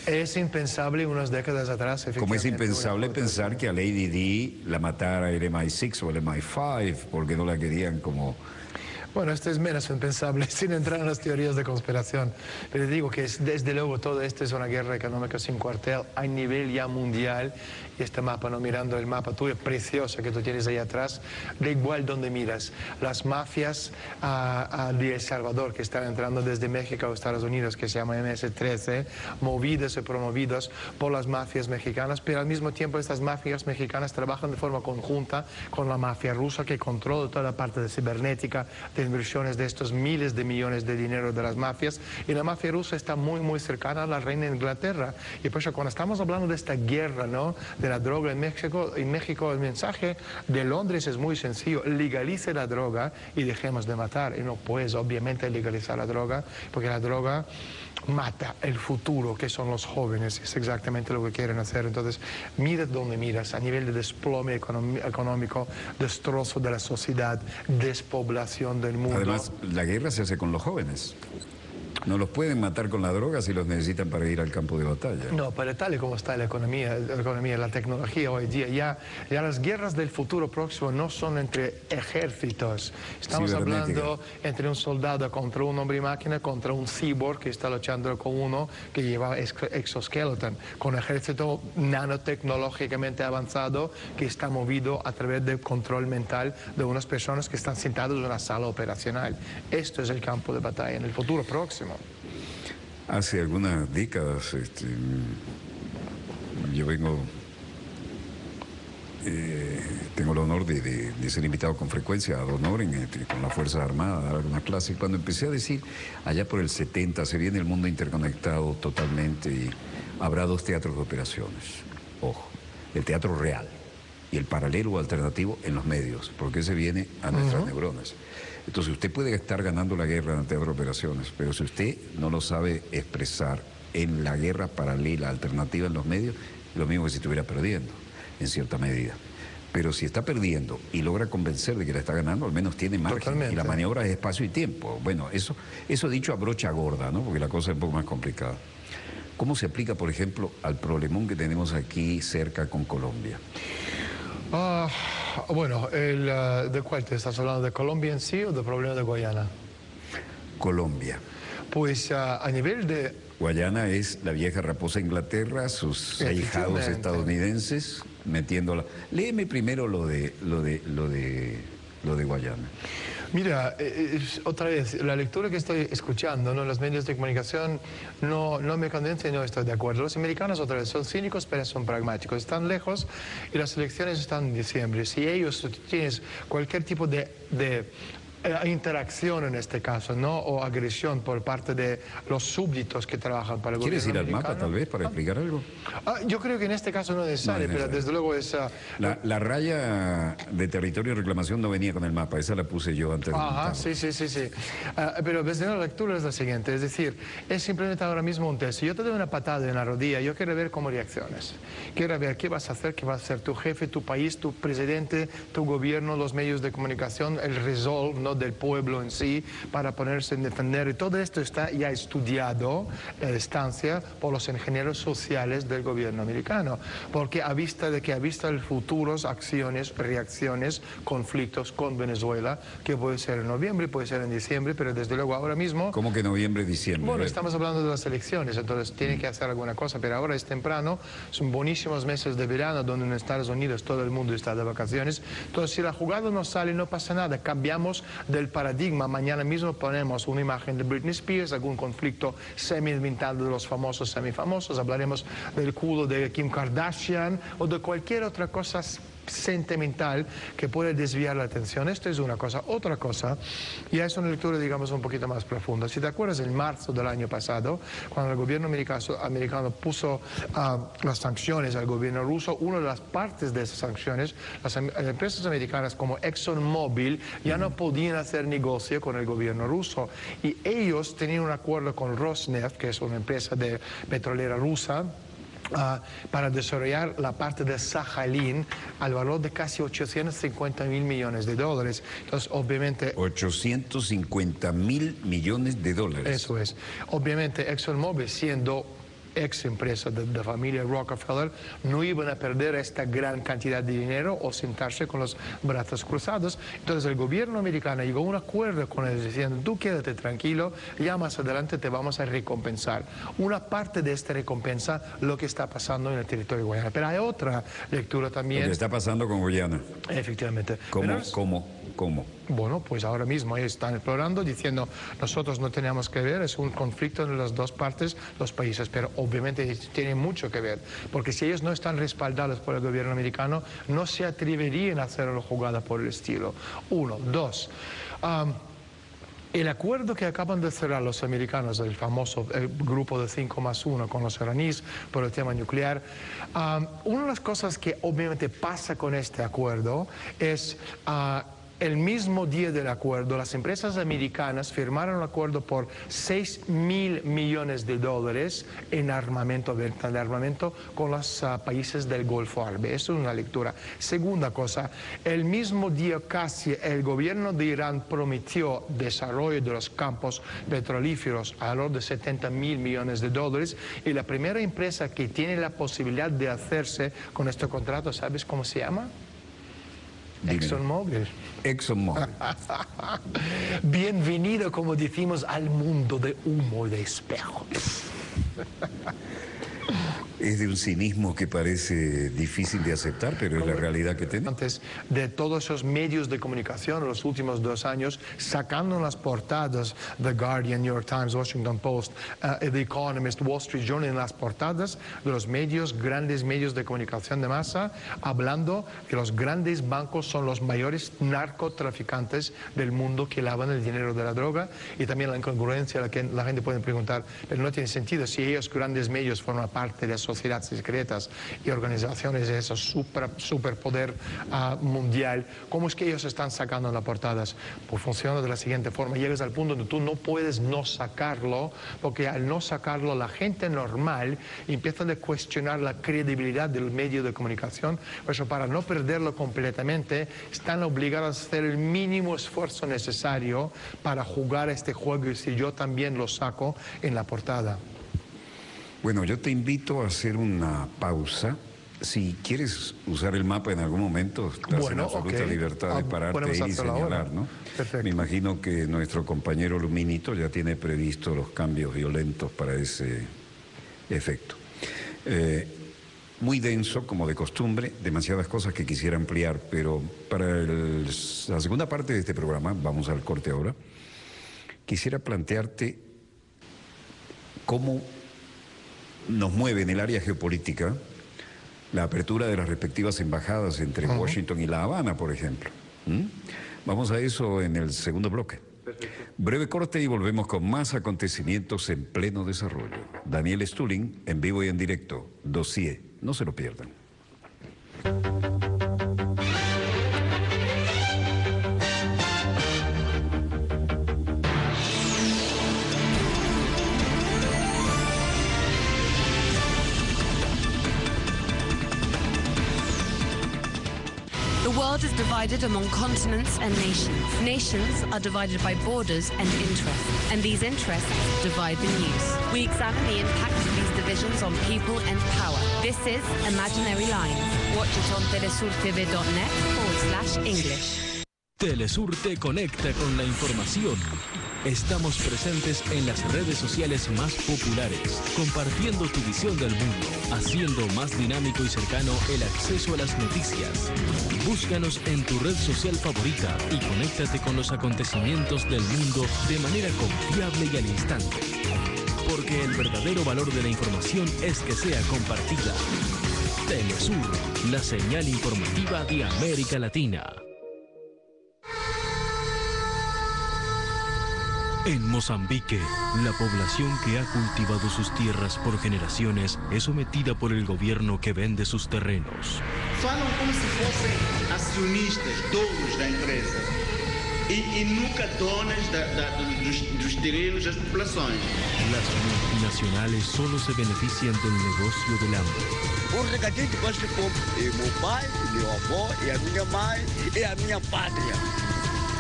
Es impensable unas décadas atrás, efectivamente. Como es impensable pensar que a Lady Di la matara el MI6 o el MI5 porque no la querían como... Bueno, esto es menos impensable sin entrar en las teorías de conspiración. Pero digo que desde luego todo esto es una guerra económica sin cuartel a nivel ya mundial. Y este mapa, ¿no? Mirando el mapa tuyo precioso que tú tienes ahí atrás, da igual donde miras. Las mafias de El Salvador que están entrando desde México a Estados Unidos, que se llama MS-13, movidas y promovidas por las mafias mexicanas, pero al mismo tiempo estas mafias mexicanas trabajan de forma conjunta con la mafia rusa que controla toda la parte de cibernética, de inversiones de estos miles de millones de dinero de las mafias, y la mafia rusa está muy cercana a la reina de Inglaterra. Y por eso cuando estamos hablando de esta guerra, ¿no?, de la droga en México el mensaje de Londres es muy sencillo: legalice la droga y dejemos de matar. Y no puedes obviamente legalizar la droga porque la droga mata el futuro, que son los jóvenes. Es exactamente lo que quieren hacer. Entonces, mira donde miras, a nivel de desplome económico, destrozo de la sociedad, despoblación del mundo. Además, la guerra se hace con los jóvenes. No los pueden matar con la droga si los necesitan para ir al campo de batalla. No, pero tal y como está la economía, la tecnología hoy día, ya las guerras del futuro próximo no son entre ejércitos. Estamos hablando entre un soldado contra un hombre y máquina, contra un cyborg que está luchando con uno que lleva exoskeleton, con un ejército nanotecnológicamente avanzado que está movido a través del control mental de unas personas que están sentadas en una sala operacional. Esto es el campo de batalla en el futuro próximo. Hace algunas décadas yo tengo el honor de ser invitado con frecuencia a Don Oren con las Fuerzas Armadas a dar una clase. Cuando empecé a decir, allá por el 70, se viene el mundo interconectado totalmente y habrá dos teatros de operaciones. Ojo, el teatro real y el paralelo o alternativo en los medios, porque ese viene a nuestras neuronas. Entonces usted puede estar ganando la guerra en el teatro de operaciones, pero si usted no lo sabe expresar en la guerra paralela, alternativa en los medios, lo mismo que si estuviera perdiendo, en cierta medida. Pero si está perdiendo y logra convencer de que la está ganando, al menos tiene margen. Totalmente. Y la maniobra es espacio y tiempo. Bueno, eso dicho a brocha gorda, ¿no? Porque la cosa es un poco más complicada. ¿Cómo se aplica, por ejemplo, al problemón que tenemos aquí cerca con Colombia? Bueno, ¿de cuál te estás hablando? ¿De Colombia en sí o del problema de Guayana? Colombia. Pues a nivel de... Guayana es la vieja raposa Inglaterra, sus ahijados estadounidenses metiéndola. Léeme primero lo de Guayana. Mira, otra vez, la lectura que estoy escuchando, ¿no?, en los medios de comunicación no me convence y no estoy de acuerdo. Los americanos, otra vez, son cínicos, pero son pragmáticos. Están lejos y las elecciones están en diciembre. Si ellos tienen cualquier tipo de interacción en este caso, ¿no?, o agresión por parte de los súbditos que trabajan para el gobierno. ¿Quieres ir al mapa tal vez para explicar algo? Yo creo que en este caso no es necesario, pero desde luego es... La raya de territorio de reclamación no venía con el mapa, esa la puse yo antes de montarlo. Sí. Pero desde la lectura es la siguiente, es decir, es simplemente ahora mismo un test. Si yo te doy una patada en la rodilla, yo quiero ver cómo reaccionas. Quiero ver qué vas a hacer, qué va a hacer tu jefe, tu país, tu presidente, tu gobierno, los medios de comunicación, el resolve, ¿no?, del pueblo en sí, para ponerse en defender. Y todo esto está ya estudiado en estancia por los ingenieros sociales del gobierno americano, porque a vista de futuros acciones, reacciones, conflictos con Venezuela, que puede ser en noviembre, puede ser en diciembre, pero desde luego ahora mismo... ¿Cómo que noviembre, diciembre? Bueno, estamos hablando de las elecciones, entonces tiene que hacer alguna cosa, pero ahora es temprano, son buenísimos meses de verano, donde en Estados Unidos todo el mundo está de vacaciones. Entonces, si la jugada no sale, no pasa nada, cambiamos del paradigma. Mañana mismo ponemos una imagen de Britney Spears, algún conflicto semi-inventado de los famosos, semifamosos, hablaremos del culo de Kim Kardashian o de cualquier otra cosa sentimental que puede desviar la atención. Esto es una cosa. Otra cosa, ya es una lectura, digamos, un poquito más profunda. Si te acuerdas, en marzo del año pasado, cuando el gobierno americano puso las sanciones al gobierno ruso, una de las partes de esas sanciones, las empresas americanas como ExxonMobil ya no podían hacer negocio con el gobierno ruso. Y ellos tenían un acuerdo con Rosneft, que es una empresa petrolera rusa, para desarrollar la parte de Sajalín al valor de casi 850 mil millones de dólares. Entonces, obviamente... 850 mil millones de dólares. Eso es. Obviamente, ExxonMobil, siendo ex empresa de la familia Rockefeller, no iban a perder esta gran cantidad de dinero o sentarse con los brazos cruzados. Entonces el gobierno americano llegó a un acuerdo con ellos diciendo, tú quédate tranquilo, ya más adelante te vamos a recompensar. Una parte de esta recompensa, lo que está pasando en el territorio de Guyana. Pero hay otra lectura también. Lo que está pasando con Guyana. Efectivamente. ¿Cómo? Bueno, pues ahora mismo ellos están explorando, diciendo, nosotros no tenemos que ver, es un conflicto entre las dos partes, los países, pero obviamente tiene mucho que ver, porque si ellos no están respaldados por el gobierno americano, no se atreverían a hacer una jugada por el estilo. Uno. Dos, el acuerdo que acaban de cerrar los americanos, el famoso grupo de 5+1 con los iraníes por el tema nuclear, una de las cosas que obviamente pasa con este acuerdo es... el mismo día del acuerdo, las empresas americanas firmaron un acuerdo por 6.000 millones de dólares en armamento, venta de armamento con los países del Golfo Árabe. Eso es una lectura. Segunda cosa, el mismo día casi el gobierno de Irán prometió desarrollo de los campos petrolíferos a valor de 70.000 millones de dólares y la primera empresa que tiene la posibilidad de hacerse con este contrato, ¿sabes cómo se llama? ExxonMobil. ExxonMobil. Bienvenido, como decimos, al mundo de humo y de espejo. Es de un cinismo que parece difícil de aceptar, pero es la realidad que tenemos. Antes de todos esos medios de comunicación en los últimos 2 años, sacando en las portadas The Guardian, New York Times, Washington Post, The Economist, Wall Street Journal, en las portadas de los medios, grandes medios de comunicación de masa, hablando que los grandes bancos son los mayores narcotraficantes del mundo que lavan el dinero de la droga, y también la incongruencia, que la gente puede preguntar, pero no tiene sentido, si ellos, grandes medios, forman parte de sociedades secretas y organizaciones de ese superpoder mundial, ¿cómo es que ellos están sacando las portadas? Pues funciona de la siguiente forma, llegas al punto donde tú no puedes no sacarlo, porque al no sacarlo la gente normal empieza a cuestionar la credibilidad del medio de comunicación. Por eso, para no perderlo completamente, están obligados a hacer el mínimo esfuerzo necesario para jugar este juego, y si yo también lo saco en la portada. Bueno, yo te invito a hacer una pausa. Si quieres usar el mapa en algún momento, estás en absoluta libertad de pararte y señalar, ¿no? Perfecto. Me imagino que nuestro compañero Luminito ya tiene previsto los cambios violentos para ese efecto. Muy denso, como de costumbre, demasiadas cosas que quisiera ampliar, pero para la segunda parte de este programa, vamos al corte ahora, quisiera plantearte cómo nos mueve en el área geopolítica la apertura de las respectivas embajadas entre Washington y La Habana, por ejemplo. Vamos a eso en el segundo bloque. Perfecto. Breve corte y volvemos con más acontecimientos en pleno desarrollo. Daniel Stulin, en vivo y en directo, Dossier. No se lo pierdan. The world is divided among continents and nations. Nations are divided by borders and interests, and these interests divide the news. We examine the impact of these divisions on people and power. This is Imaginary Lines. Watch it on telesurtv.net/English. Telesur te conecta con la información. Estamos presentes en las redes sociales más populares, compartiendo tu visión del mundo, haciendo más dinámico y cercano el acceso a las noticias. Búscanos en tu red social favorita y conéctate con los acontecimientos del mundo de manera confiable y al instante. Porque el verdadero valor de la información es que sea compartida. Telesur, la señal informativa de América Latina. En Mozambique, la población que ha cultivado sus tierras por generaciones es sometida por el gobierno que vende sus terrenos. Falam como se fossem acionistas, donos da empresa e nunca donas dos terrenos das populações. Las multinacionales solo se benefician del negocio del hambre. Um recadinho de gosto de povo. E meu pai, meu avô, e a minha mãe, e a minha pátria.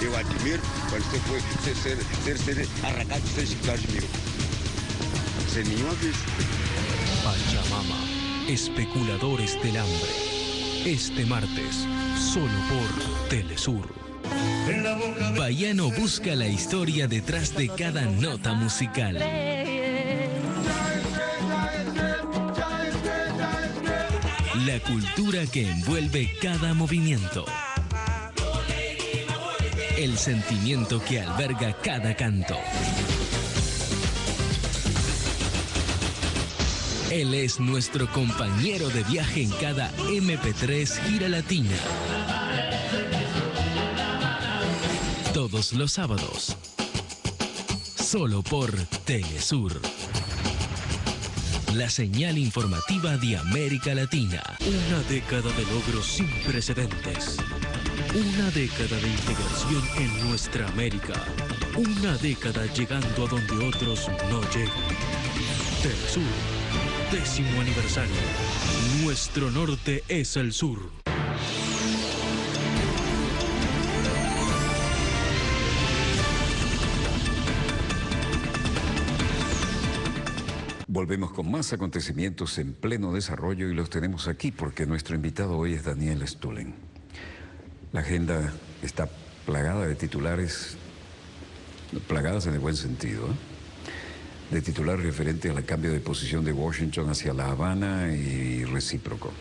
Eu admiro quando você foi ser arrancado de 6 hectares mil. Sem nenhuma vez. Pachamama, especuladores del hambre. Este martes, solo por Telesur. Baiano busca la historia detrás de cada nota musical. La cultura que envuelve cada movimiento. El sentimiento que alberga cada canto. Él es nuestro compañero de viaje en cada MP3 Gira Latina. Todos los sábados. Solo por Telesur. La señal informativa de América Latina. Una década de logros sin precedentes. Una década de integración en nuestra América. Una década llegando a donde otros no llegan. Telesur, 10º aniversario. Nuestro norte es el sur. Volvemos con más acontecimientos en pleno desarrollo y los tenemos aquí porque nuestro invitado hoy es Daniel Stullen. La agenda está plagada de titulares, plagadas en el buen sentido, de titulares referentes al cambio de posición de Washington hacia La Habana y recíproco.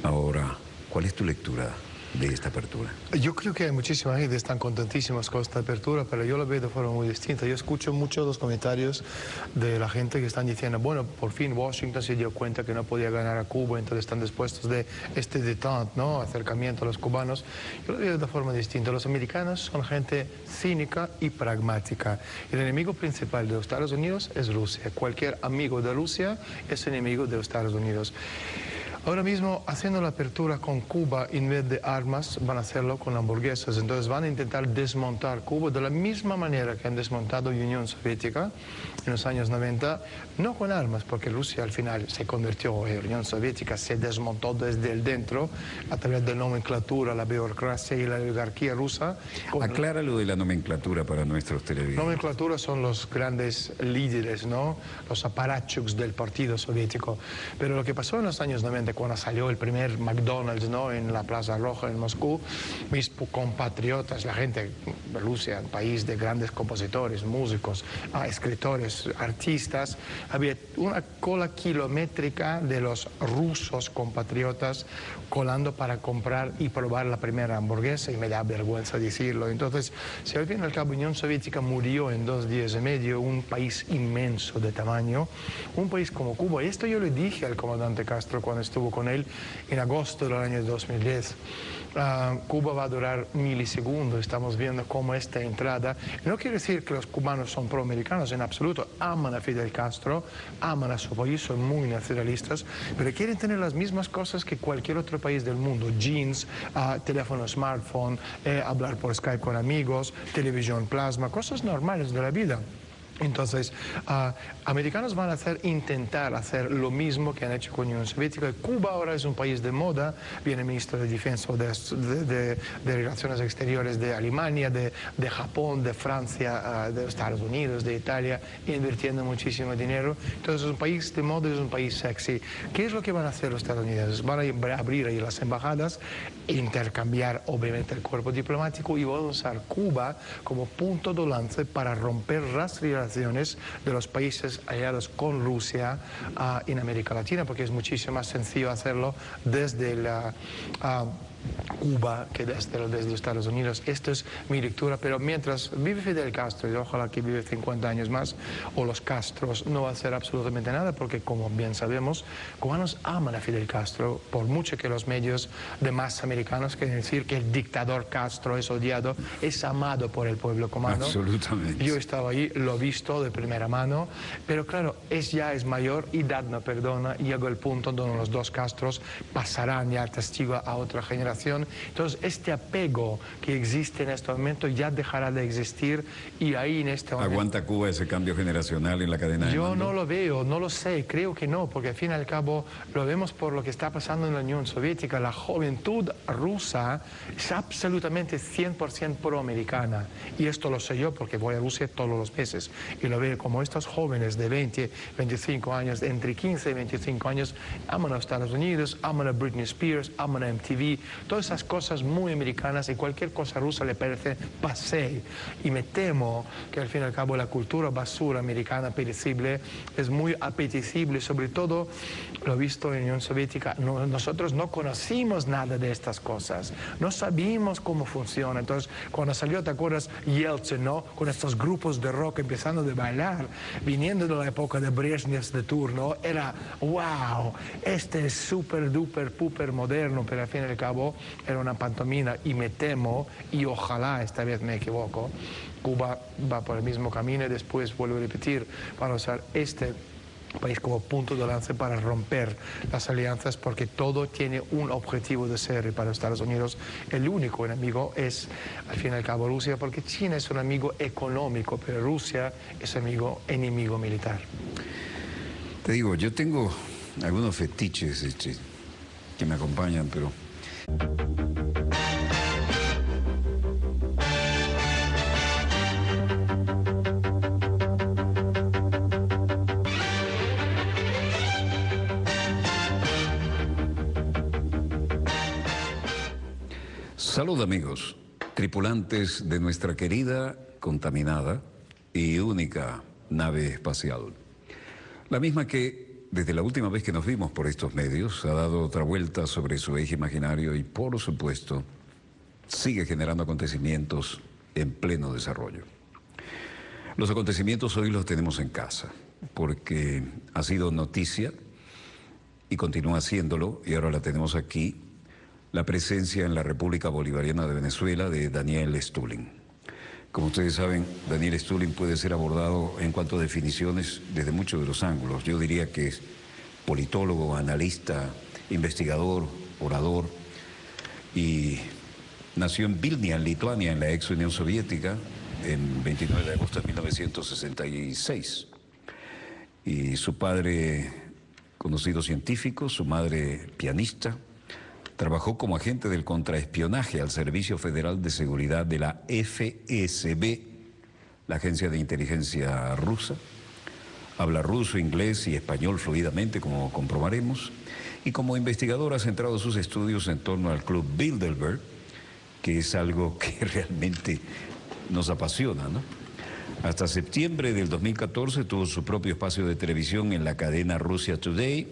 Ahora, ¿cuál es tu lectura de esta apertura? Yo creo que hay muchísima gente que están contentísimos con esta apertura, pero yo lo veo de forma muy distinta. Yo escucho muchos los comentarios de la gente que están diciendo, bueno, por fin Washington se dio cuenta que no podía ganar a Cuba, entonces están dispuestos de este détente, ¿no?, acercamiento a los cubanos. Yo lo veo de forma distinta. Los americanos son gente cínica y pragmática. El enemigo principal de los Estados Unidos es Rusia. Cualquier amigo de Rusia es enemigo de los Estados Unidos. Ahora mismo, haciendo la apertura con Cuba, en vez de armas, van a hacerlo con hamburguesas. Entonces van a intentar desmontar Cuba de la misma manera que han desmontado la Unión Soviética en los años 90, no con armas, porque Rusia al final se convirtió en la Unión Soviética, se desmontó desde el dentro a través de la nomenclatura, la burocracia y la oligarquía rusa. Aclara lo de la nomenclatura para nuestros televidentes. Nomenclatura son los grandes líderes, ¿no?, los aparachuks del partido soviético. Pero lo que pasó en los años 90, cuando salió el primer McDonald's, ¿no?, en la Plaza Roja en Moscú, mis compatriotas, la gente de Rusia, un país de grandes compositores, músicos, escritores, artistas, había una cola kilométrica de los rusos compatriotas colando para comprar y probar la primera hamburguesa, y me da vergüenza decirlo. Entonces, si al fin y al cabo Unión Soviética murió en 2 días y medio, un país inmenso de tamaño, un país como Cuba, y esto yo le dije al comandante Castro cuando estuvo con él en agosto del año 2010. Cuba va a durar milisegundos, estamos viendo cómo esta entrada, no quiere decir que los cubanos son proamericanos, en absoluto, aman a Fidel Castro, aman a su país, son muy nacionalistas, pero quieren tener las mismas cosas que cualquier otro país del mundo: jeans, teléfono smartphone, hablar por Skype con amigos, televisión plasma, cosas normales de la vida. Entonces, americanos van a intentar hacer lo mismo que han hecho con la Unión Soviética. Cuba ahora es un país de moda, viene el ministro de Defensa de Relaciones Exteriores de Alemania, de Japón, de Francia, de Estados Unidos, de Italia, invirtiendo muchísimo dinero. Entonces es un país de moda, es un país sexy. ¿Qué es lo que van a hacer los estadounidenses? Van a abrir ahí las embajadas, intercambiar obviamente el cuerpo diplomático, y van a usar Cuba como punto de lance para romper las relaciones de los países aliados con Rusia en América Latina, porque es muchísimo más sencillo hacerlo desde Cuba que desde los Estados Unidos. Esto es mi lectura, pero mientras vive Fidel Castro, y ojalá que vive 50 años más, o los Castros, no va a hacer absolutamente nada, porque como bien sabemos, cubanos aman a Fidel Castro, por mucho que los medios de masa americanos quieren decir que el dictador Castro es odiado, es amado por el pueblo cubano. Absolutamente. Yo he estado ahí, lo he visto de primera mano, pero claro, ya es mayor y edad no perdona, y llegó el punto donde los dos Castros pasarán ya testigo a otra generación. Entonces, este apego que existe en este momento ya dejará de existir, y ahí en este momento... ¿Aguanta Cuba ese cambio generacional en la cadena de Yo mando? no lo veo, no lo sé, creo que no, porque al fin y al cabo lo vemos por lo que está pasando en la Unión Soviética. La juventud rusa es absolutamente 100% proamericana, y esto lo sé yo porque voy a Rusia todos los meses y lo veo como estos jóvenes de 20, 25 años, entre 15 y 25 años, aman a Estados Unidos, aman a Britney Spears, aman a MTV, todas esas cosas muy americanas, y cualquier cosa rusa le parece pasé. Y me temo que al fin y al cabo la cultura basura americana perecible es muy apetecible, sobre todo lo visto en la Unión Soviética. Nosotros no conocimos nada de estas cosas, no sabíamos cómo funciona. Entonces, cuando salió, ¿te acuerdas? Yeltsin, ¿no? Con estos grupos de rock empezando a bailar, viniendo de la época de Brezhnev de turno, era wow, este es súper duper puper moderno, pero al fin y al cabo era una pantomima, y me temo, y ojalá esta vez me equivoco, Cuba va por el mismo camino, y después, vuelvo a repetir, van a usar este país como punto de lance para romper las alianzas, porque todo tiene un objetivo de ser, y para Estados Unidos el único enemigo es al fin y al cabo Rusia, porque China es un amigo económico, pero Rusia es enemigo militar. Te digo, yo tengo algunos fetiches que me acompañan, pero... Salud, amigos, tripulantes de nuestra querida, contaminada y única nave espacial. La misma que, desde la última vez que nos vimos por estos medios, ha dado otra vuelta sobre su eje imaginario y, por supuesto, sigue generando acontecimientos en pleno desarrollo. Los acontecimientos hoy los tenemos en casa, porque ha sido noticia y continúa siéndolo, y ahora la tenemos aquí, la presencia en la República Bolivariana de Venezuela de Daniel Stulin. Como ustedes saben, Daniel Stulin puede ser abordado en cuanto a definiciones desde muchos de los ángulos. Yo diría que es politólogo, analista, investigador, orador, y nació en Vilnia, en Lituania, en la ex Unión Soviética, en 29 de agosto de 1966. Y su padre, conocido científico, su madre pianista. Trabajó como agente del contraespionaje al Servicio Federal de Seguridad de la FSB, la agencia de inteligencia rusa. Habla ruso, inglés y español fluidamente, como comprobaremos. Y como investigador ha centrado sus estudios en torno al Club Bilderberg, que es algo que realmente nos apasiona, ¿no? Hasta septiembre del 2014 tuvo su propio espacio de televisión en la cadena Russia Today,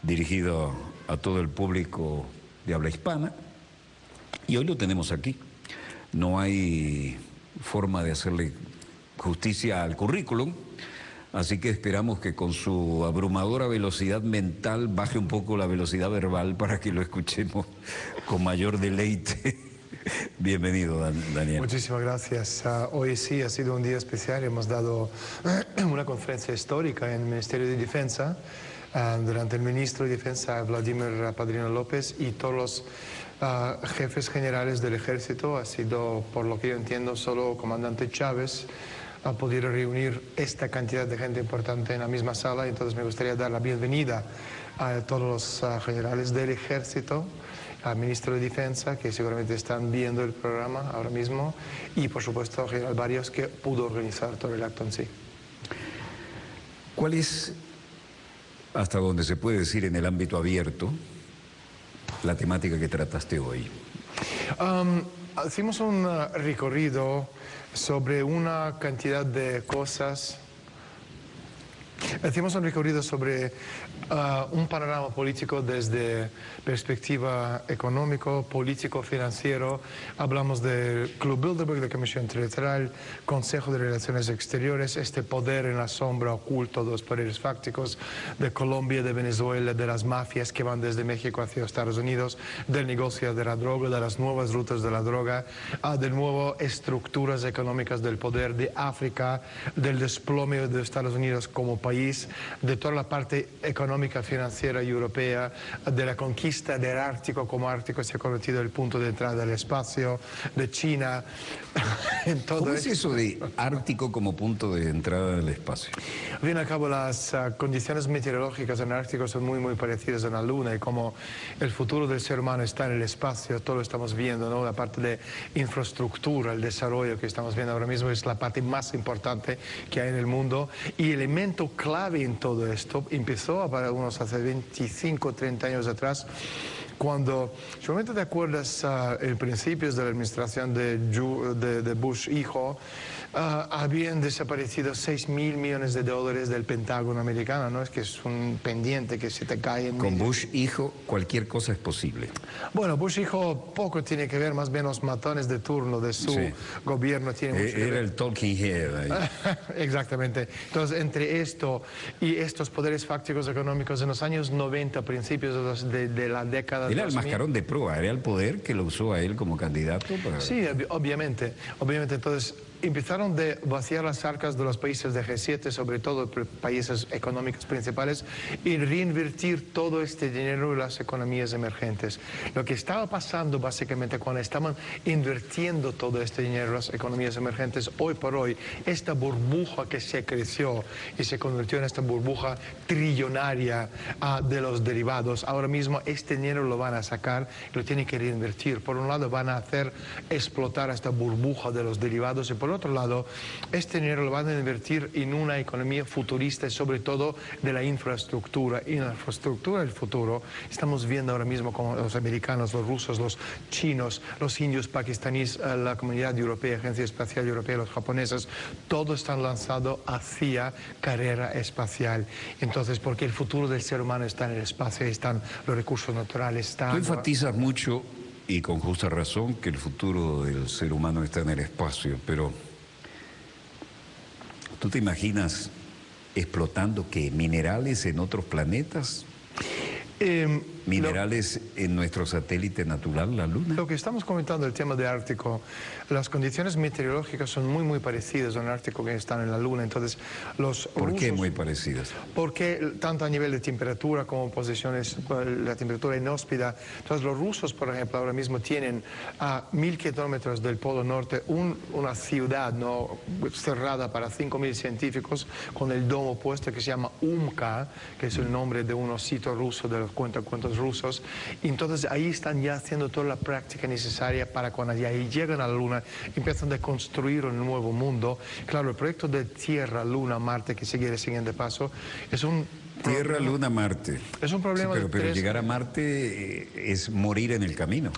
dirigido a todo el público de habla hispana, y hoy lo tenemos aquí. No hay forma de hacerle justicia al currículum, así que esperamos que con su abrumadora velocidad mental baje un poco la velocidad verbal para que lo escuchemos con mayor deleite. Bienvenido, Daniel. Muchísimas gracias. Hoy sí ha sido un día especial. Hemos dado una conferencia histórica en el Ministerio de Defensa, durante el ministro de Defensa Vladimir Padrino López y todos los jefes generales del ejército. Ha sido, por lo que yo entiendo, solo el comandante Chávez ha podido reunir esta cantidad de gente importante en la misma sala. Entonces me gustaría dar la bienvenida a todos los generales del ejército, al ministro de Defensa, que seguramente están viendo el programa ahora mismo, y por supuesto al general Barrios, que pudo organizar todo el acto en sí. ¿Cuál es, hasta donde se puede decir en el ámbito abierto, la temática que trataste hoy? Hicimos un recorrido sobre una cantidad de cosas Hacemos un recorrido sobre un panorama político desde perspectiva económico, político, financiero. Hablamos del Club Bilderberg, de Comisión Trilateral, Consejo de Relaciones Exteriores, este poder en la sombra oculto de los poderes fácticos de Colombia, de Venezuela, de las mafias que van desde México hacia Estados Unidos, del negocio de la droga, de las nuevas rutas de la droga, de nuevas estructuras económicas del poder de África, del desplome de Estados Unidos como país, de toda la parte económica, financiera y europea, de la conquista del Ártico, como Ártico se ha convertido el punto de entrada del espacio, de China. En todo ¿Cómo es eso de Ártico como punto de entrada del espacio? Al fin y al cabo, las condiciones meteorológicas en el Ártico son muy parecidas a la Luna, y como el futuro del ser humano está en el espacio, todo lo estamos viendo, ¿no? La parte de infraestructura, el desarrollo que estamos viendo ahora mismo es la parte más importante que hay en el mundo, y el elemento clave en todo esto empezó para unos hace 25, 30 años atrás, cuando, seguramente te acuerdas, en principios de la administración de Bush hijo, habían desaparecido $6.000 millones del Pentágono americano, ¿no? Es que es un pendiente que se te cae en Con medio. Bush hijo cualquier cosa es posible. Bueno, Bush hijo poco tiene que ver, más bien los matones de turno de su gobierno tienen mucho que Era ver. el talking head ahí. Exactamente. Entonces, entre esto y estos poderes fácticos económicos en los años 90, principios de la década Era el 2000, mascarón de proa, era el poder que lo usó a él como candidato para... Sí, obviamente. Entonces, empezaron de vaciar las arcas de los países de G7, sobre todo países económicos principales, y reinvertir todo este dinero en las economías emergentes. Lo que estaba pasando básicamente cuando estaban invirtiendo todo este dinero en las economías emergentes, hoy por hoy, esta burbuja que se creció y se convirtió en esta burbuja trillonaria de los derivados, ahora mismo este dinero lo van a sacar y lo tienen que reinvertir. Por un lado van a hacer explotar esta burbuja de los derivados, y por otro lado, este dinero lo van a invertir en una economía futurista y sobre todo de la infraestructura. Y en la infraestructura del futuro estamos viendo ahora mismo como los americanos, los rusos, los chinos, los indios, pakistaníes, la comunidad europea, Agencia Espacial Europea, los japoneses, todos están lanzados hacia carrera espacial. Entonces, porque el futuro del ser humano está en el espacio, están los recursos naturales, está... Tú enfatizas mucho, y con justa razón, que el futuro del ser humano está en el espacio, pero ¿tú te imaginas explotando qué? ¿Minerales en otros planetas? ¿Minerales en nuestro satélite natural, la Luna? Lo que estamos comentando, el tema de Ártico, las condiciones meteorológicas son muy parecidas en el Ártico que están en la Luna. Entonces, los ¿Por qué rusos, muy parecidas? porque tanto a nivel de temperatura como posiciones, la temperatura inhóspita. Entonces, los rusos, por ejemplo, ahora mismo tienen a 1.000 kilómetros del Polo Norte una ciudad, ¿no?, cerrada para 5.000 científicos, con el domo puesto, que se llama UMCA, que es el nombre de un osito ruso de los cuentos rusos. Y entonces ahí están ya haciendo toda la práctica necesaria para cuando ya llegan a la Luna, empiezan a construir un nuevo mundo. Claro, el proyecto de Tierra, Luna, Marte, que sigue el siguiente paso, es un... Tierra, Luna, Marte. Es un problema Sí, pero de tres... llegar a Marte es morir en el camino.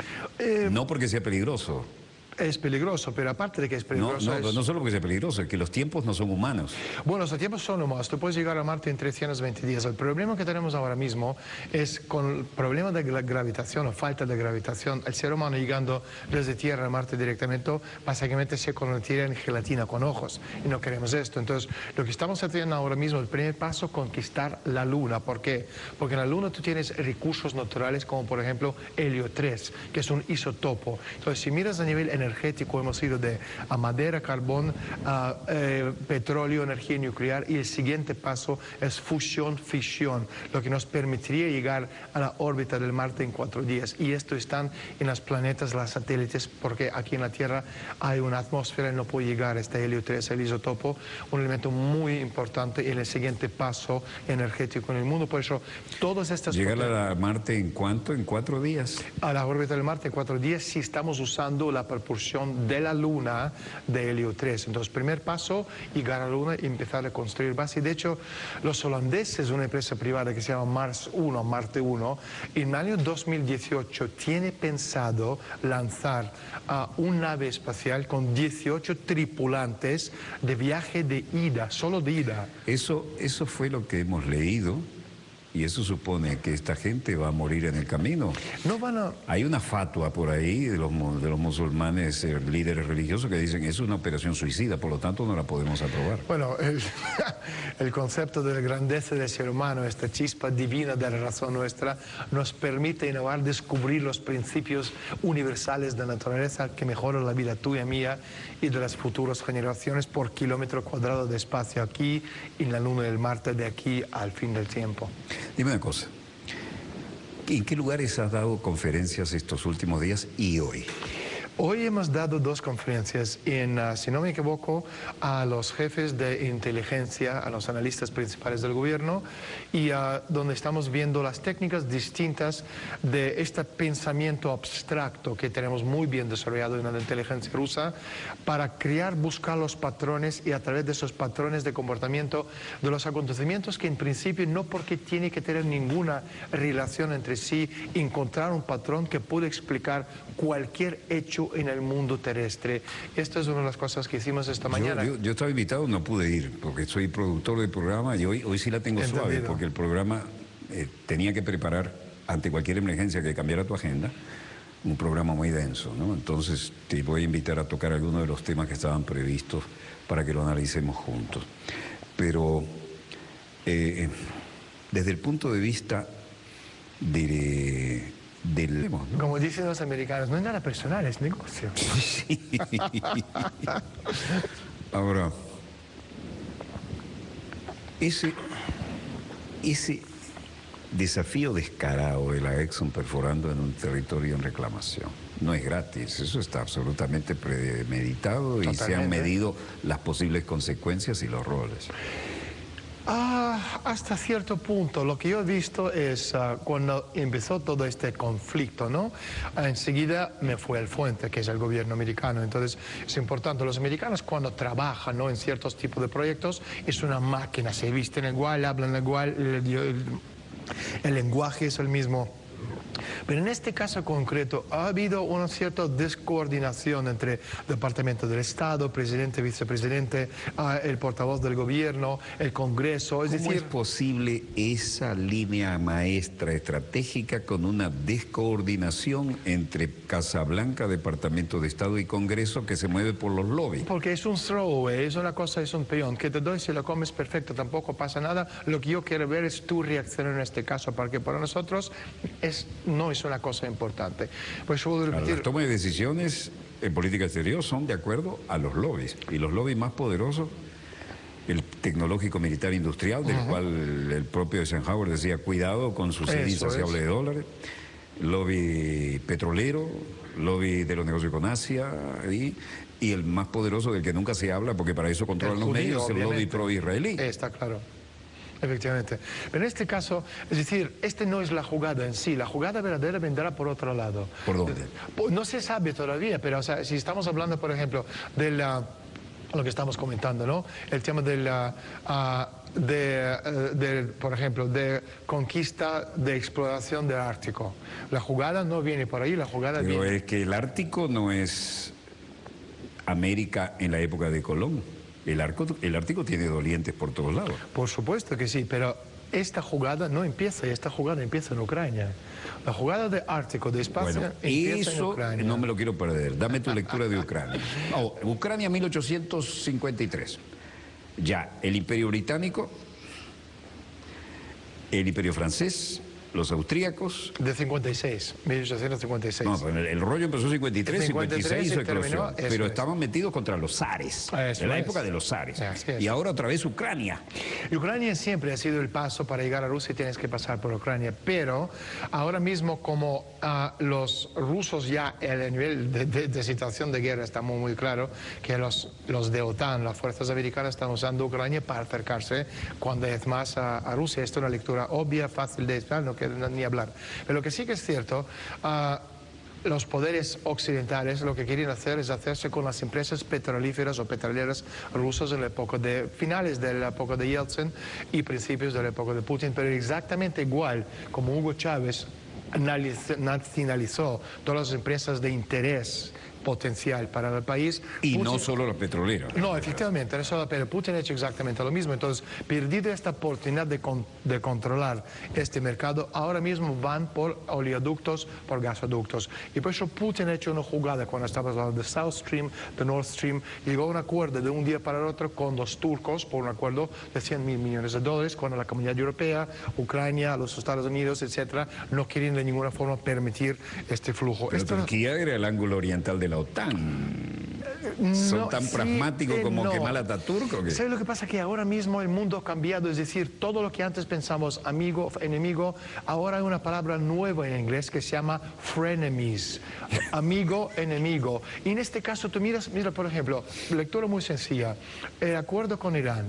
No porque sea peligroso. Es peligroso, pero aparte de que es peligroso... No solo porque sea peligroso, es que los tiempos no son humanos. Bueno, los tiempos son humanos. Tú puedes llegar a Marte en 320 días. El problema que tenemos ahora mismo es con el problema de la gravitación o falta de gravitación. El ser humano llegando desde Tierra a Marte directamente, básicamente se convertiría en gelatina con ojos. Y no queremos esto. Entonces, lo que estamos haciendo ahora mismo, el primer paso, conquistar la Luna. ¿Por qué? Porque en la Luna tú tienes recursos naturales como, por ejemplo, helio 3, que es un isotopo. Entonces, si miras a nivel energético, hemos ido a madera, carbón, a petróleo, energía nuclear, y el siguiente paso es fusión, fisión, lo que nos permitiría llegar a la órbita del Marte en 4 días. Y esto están en los planetas, los satélites, porque aquí en la Tierra hay una atmósfera y no puede llegar a este helio 3, el isotopo, un elemento muy importante en el siguiente paso energético en el mundo. Por eso, todas estas... ¿Llegar a Marte en cuánto? ¿En 4 días? A la órbita del Marte en 4 días, si estamos usando la propulsión incursión de la Luna de Helio 3. Entonces, primer paso, llegar a la Luna y empezar a construir bases. De hecho, los holandeses, una empresa privada que se llama Marte 1, en el año 2018 tiene pensado lanzar una nave espacial con 18 tripulantes de viaje de ida, solo de ida. Eso fue lo que hemos leído. Y eso supone que esta gente va a morir en el camino. No van a... Hay una fatua por ahí de los musulmanes, líderes religiosos, que dicen que es una operación suicida, por lo tanto no la podemos aprobar. Bueno, el concepto de la grandeza del ser humano, esta chispa divina de la razón nuestra, nos permite innovar, descubrir los principios universales de la naturaleza que mejoran la vida tuya, mía y de las futuras generaciones por kilómetro cuadrado de espacio aquí, en la Luna y el Marte, de aquí al fin del tiempo. Dime una cosa, ¿en qué lugares has dado conferencias estos últimos días y hoy? Hoy hemos dado dos conferencias, si no me equivoco, a los jefes de inteligencia, a los analistas principales del gobierno, y donde estamos viendo las técnicas distintas de este pensamiento abstracto que tenemos muy bien desarrollado en la inteligencia rusa, para buscar los patrones y a través de esos patrones de comportamiento de los acontecimientos que en principio no porque tiene que tener ninguna relación entre sí, encontrar un patrón que puede explicar cualquier hecho en el mundo terrestre. Esto es una de las cosas que hicimos esta mañana. Yo estaba invitado, no pude ir, porque soy productor del programa y hoy sí la tengo suave, porque el programa tenía que preparar, ante cualquier emergencia que cambiara tu agenda, un programa muy denso, ¿no? Entonces te voy a invitar a tocar algunos de los temas que estaban previstos para que lo analicemos juntos. Pero desde el punto de vista como dicen los americanos, no es nada personal, es negocio. Sí. Ahora, ese desafío descarado de la Exxon perforando en un territorio en reclamación no es gratis, eso está absolutamente premeditado. Totalmente. Y se han medido las posibles consecuencias y los roles. Hasta cierto punto. Lo que yo he visto es cuando empezó todo este conflicto, ¿no? Enseguida me fue al fuente, que es el gobierno americano. Entonces es importante, los americanos cuando trabajan, ¿no?, en ciertos tipos de proyectos, es una máquina, se visten igual, hablan igual, el lenguaje es el mismo. Pero en este caso concreto ha habido una cierta descoordinación entre Departamento del Estado, presidente, vicepresidente, el portavoz del gobierno, el Congreso. ¿Cómo es posible esa línea maestra estratégica con una descoordinación entre Casa Blanca, Departamento de Estado y Congreso que se mueve por los lobbies? Porque es un throwaway, es una cosa, es un peón. Que te doy, si lo comes perfecto, tampoco pasa nada. Lo que yo quiero ver es tu reacción en este caso, porque para nosotros no es una cosa importante. Pues yo vuelvo a repetir. Las tomas de decisiones en política exterior son de acuerdo a los lobbies. Y los lobbies más poderosos, el tecnológico militar industrial, del cual el propio Eisenhower decía, cuidado con sus insaciables de dólares, lobby petrolero, lobby de los negocios con Asia, y el más poderoso del que nunca se habla, porque para eso controlan los medios, es el lobby pro-israelí. Está claro. Efectivamente. Pero en este caso, es decir, no es la jugada en sí, la jugada verdadera vendrá por otro lado. ¿Por dónde? No se sabe todavía, pero o sea, si estamos hablando, por ejemplo, de lo que estamos comentando, ¿no? El tema por ejemplo, de conquista, de exploración del Ártico. La jugada no viene por ahí, la jugada viene... Pero es que el Ártico no es América en la época de Colón. El Ártico tiene dolientes por todos lados. Por supuesto que sí, pero esta jugada no empieza, esta jugada empieza en Ucrania. La jugada de Ártico, de espacio, empieza en Ucrania. No me lo quiero perder. Dame tu lectura de Ucrania. Ucrania 1853. Ya, el Imperio Británico, el Imperio Francés, los austríacos. De 56, 1856. No, el rollo empezó en 53, 56 su eclosión. Pero estaban metidos contra los zares, en la época de los zares. Y ahora otra vez Ucrania. Ucrania siempre ha sido el paso para llegar a Rusia, tienes que pasar por Ucrania. Pero ahora mismo, como los rusos ya, el nivel de situación de guerra está muy claro, que los de OTAN, las fuerzas americanas, están usando Ucrania para acercarse cuando es más a Rusia. Esto es una lectura obvia, fácil de esperar, no queda ni hablar. Pero lo que sí que es cierto, los poderes occidentales lo que quieren hacer es hacerse con las empresas petrolíferas o petroleras rusas en la época de finales de la época de Yeltsin y principios de la época de Putin, pero exactamente igual como Hugo Chávez nacionalizó todas las empresas de interés potencial para el país. Y Putin, no solo la petrolera. No, efectivamente, pero Putin ha hecho exactamente lo mismo. Entonces, perdido esta oportunidad de controlar este mercado, ahora mismo van por oleoductos, por gasoductos. Y por eso Putin ha hecho una jugada cuando estamos hablando de South Stream, de Nord Stream, llegó a un acuerdo de un día para el otro con los turcos, por un acuerdo de 100.000 millones de dólares, cuando la Comunidad Europea, Ucrania, los Estados Unidos, etcétera, no quieren de ninguna forma permitir este flujo. Pero Turquía era el ángulo oriental de la OTAN. ¿Son No, tan sí, pragmáticos como no. Kemal Atatürk o qué? ¿Sabes lo que pasa? Que ahora mismo el mundo ha cambiado, es decir, todo lo que antes pensamos amigo, enemigo, ahora hay una palabra nueva en inglés que se llama frenemies, amigo, enemigo. Y en este caso tú mira, por ejemplo, lectura muy sencilla, el acuerdo con Irán.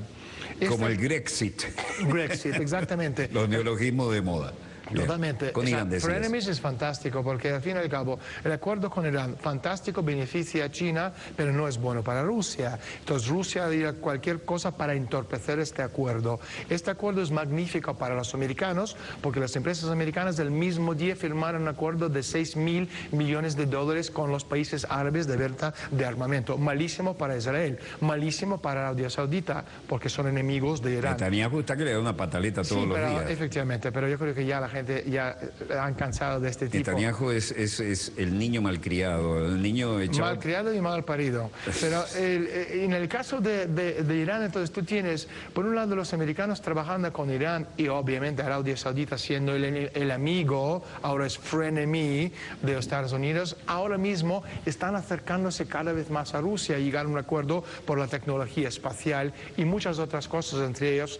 Como el Grexit. Brexit, exactamente. Los neologismos de moda. Bien. Totalmente. Con Irán decías. Frenemies es fantástico porque al fin y al cabo el acuerdo con Irán, fantástico, beneficia a China, pero no es bueno para Rusia. Entonces Rusia haría cualquier cosa para entorpecer este acuerdo. Este acuerdo es magnífico para los americanos porque las empresas americanas del mismo día firmaron un acuerdo de 6.000 millones de dólares con los países árabes de venta de armamento. Malísimo para Israel, malísimo para Arabia Saudita porque son enemigos de Irán. Netanyahu está que le da una pataleta todos Sí, los pero, días. efectivamente, pero yo creo que ya la gente ya han cansado de este tipo. Netanyahu es el niño malcriado, el niño echado... Malcriado y mal parido. Pero en el caso de Irán, entonces tú tienes, por un lado, los americanos trabajando con Irán y obviamente Arabia Saudita siendo el amigo, ahora es frenemy de los Estados Unidos, ahora mismo están acercándose cada vez más a Rusia y llegar a un acuerdo por la tecnología espacial y muchas otras cosas, entre ellos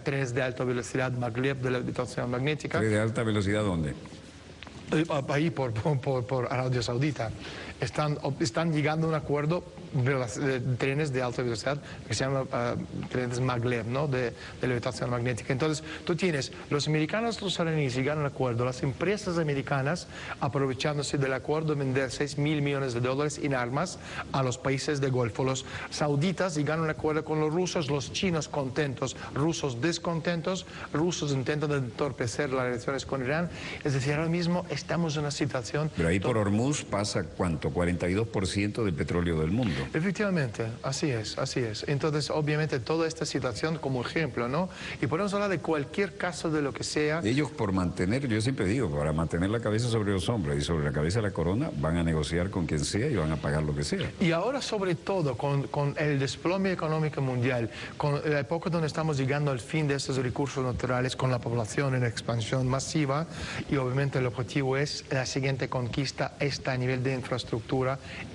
trenes de alta velocidad, maglev de la levitación magnética. ¿De alta velocidad dónde? Ahí por Arabia Saudita. Están llegando a un acuerdo de trenes de alta velocidad que se llama trenes maglev, ¿no? de levitación magnética. Entonces, tú tienes los americanos, los iraníes llegan a un acuerdo, las empresas americanas aprovechándose del acuerdo vender 6.000 millones de dólares en armas a los países del Golfo. Los sauditas llegan a un acuerdo con los rusos, los chinos contentos, rusos descontentos, rusos intentan entorpecer las relaciones con Irán. Es decir, ahora mismo estamos en una situación... Pero ahí por Hormuz pasa, ¿cuánto? 42% del petróleo del mundo. Efectivamente, así es, así es. Entonces, obviamente, toda esta situación como ejemplo, ¿no? Y podemos hablar de cualquier caso de lo que sea. Ellos por mantener, yo siempre digo, para mantener la cabeza sobre los hombros y sobre la cabeza de la corona, van a negociar con quien sea y van a pagar lo que sea. Y ahora, sobre todo, con el desplome económico mundial, con la época donde estamos llegando al fin de estos recursos naturales, con la población en expansión masiva, y obviamente el objetivo es la siguiente conquista, está a nivel de infraestructura,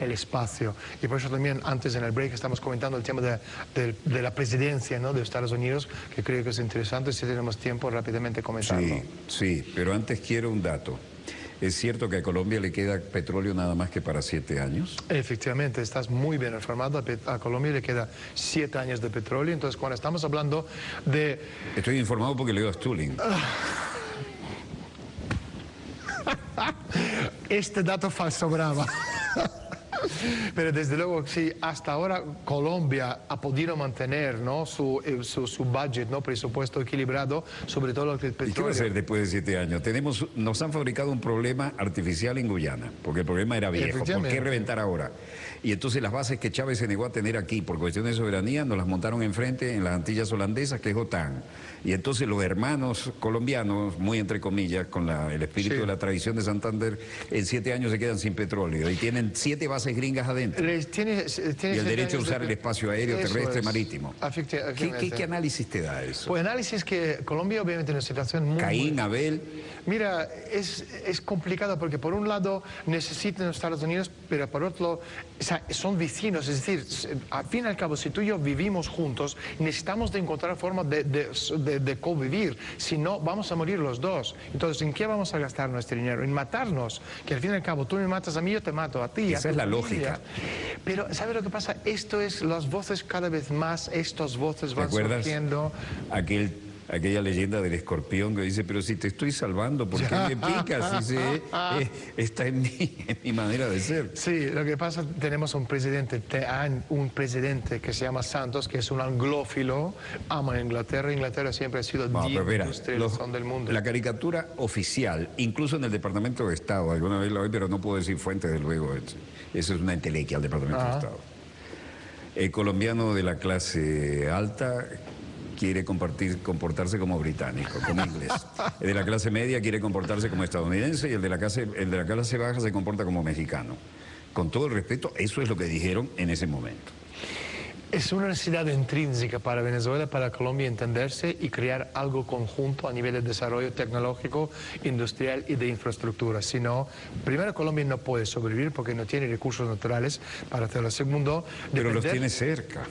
el espacio. Y por eso también antes en el break estamos comentando el tema de la presidencia, ¿no? de Estados Unidos, que creo que es interesante, si tenemos tiempo rápidamente comentarlo. Sí, sí, pero antes quiero un dato. ¿Es cierto que a Colombia le queda petróleo nada más que para 7 años? Efectivamente, estás muy bien informado. A Colombia le queda 7 años de petróleo. Entonces, cuando estamos hablando de... Estoy informado porque leo a Stulin. Este dato falso brava. Pero desde luego, sí, hasta ahora Colombia ha podido mantener, ¿no? su budget, ¿no? presupuesto equilibrado, sobre todo el petróleo. ¿Y qué va a hacer después de 7 años? Nos han fabricado un problema artificial en Guyana, porque el problema era viejo. ¿Por qué reventar ahora? Y entonces las bases que Chávez se negó a tener aquí por cuestiones de soberanía nos las montaron enfrente en las Antillas holandesas, que es OTAN. Y entonces los hermanos colombianos, muy entre comillas, con el espíritu de la tradición de Santander, en 7 años se quedan sin petróleo y tienen 7 bases gringas adentro. Tiene y el derecho a usar el espacio aéreo, terrestre, marítimo. ¿Qué análisis te da eso? Pues análisis que Colombia obviamente en una situación muy... Caín, Abel... Mira, es complicado porque por un lado necesitan los Estados Unidos, pero por otro lado son vecinos. Es decir, al fin y al cabo, si tú y yo vivimos juntos, necesitamos de encontrar formas de convivir. Si no, vamos a morir los dos. Entonces, ¿en qué vamos a gastar nuestro dinero? En matarnos. Que al fin y al cabo, tú me matas a mí, yo te mato a ti. Esa es la lógica. Pero, ¿sabes lo que pasa? Esto es las voces cada vez más, estas voces van surgiendo. Aquel aquella leyenda del escorpión que dice, pero si te estoy salvando, ¿por qué me picas? Dice, está en mi manera de ser. Sí, lo que pasa, tenemos un presidente que se llama Santos, que es un anglófilo, ama Inglaterra. Inglaterra siempre ha sido No, pero mira, industrialización del mundo. la caricatura oficial, incluso en el Departamento de Estado, alguna vez la oí, pero no puedo decir fuente, desde luego, eso es una entelequia al Departamento de Estado. El colombiano de la clase alta quiere comportarse como británico, como inglés. El de la clase media quiere comportarse como estadounidense y el de la clase baja se comporta como mexicano. Con todo el respeto, eso es lo que dijeron en ese momento. Es una necesidad intrínseca para Venezuela, para Colombia entenderse y crear algo conjunto a nivel de desarrollo tecnológico, industrial y de infraestructura. Si no, primero Colombia no puede sobrevivir porque no tiene recursos naturales para hacerlo. Segundo, pero los tiene cerca.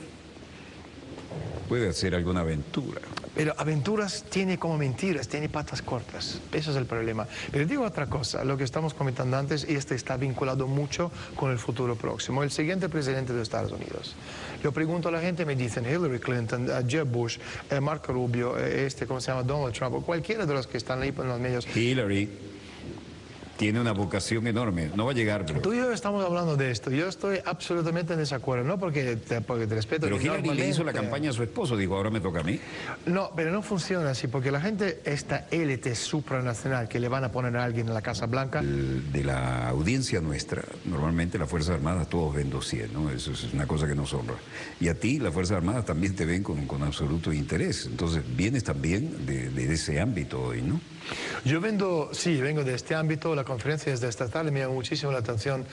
Puede hacer alguna aventura. Pero aventuras tiene como mentiras, tiene patas cortas. Eso es el problema. Pero digo otra cosa, lo que estamos comentando antes, y este está vinculado mucho con el futuro próximo. El siguiente presidente de Estados Unidos. Yo pregunto a la gente, me dicen Hillary Clinton, Jeb Bush, Marco Rubio, ¿cómo se llama? Donald Trump, cualquiera de los que están ahí en los medios. Hillary tiene una vocación enorme, no va a llegar. Pero... Tú y yo estamos hablando de esto, yo estoy absolutamente en desacuerdo, no porque te respeto. Pero Hillary le hizo la campaña a su esposo, dijo, ahora me toca a mí. No, pero no funciona así, porque la gente, esta élite supranacional que le van a poner a alguien en la Casa Blanca... De la audiencia nuestra, normalmente las Fuerzas Armadas todos ven dossier, ¿no? Eso es una cosa que nos honra. Y a ti las Fuerzas Armadas también te ven con absoluto interés, entonces vienes también de ese ámbito hoy, ¿no? Yo vengo de este ámbito. La conferencia desde esta tarde me llama muchísimo la atención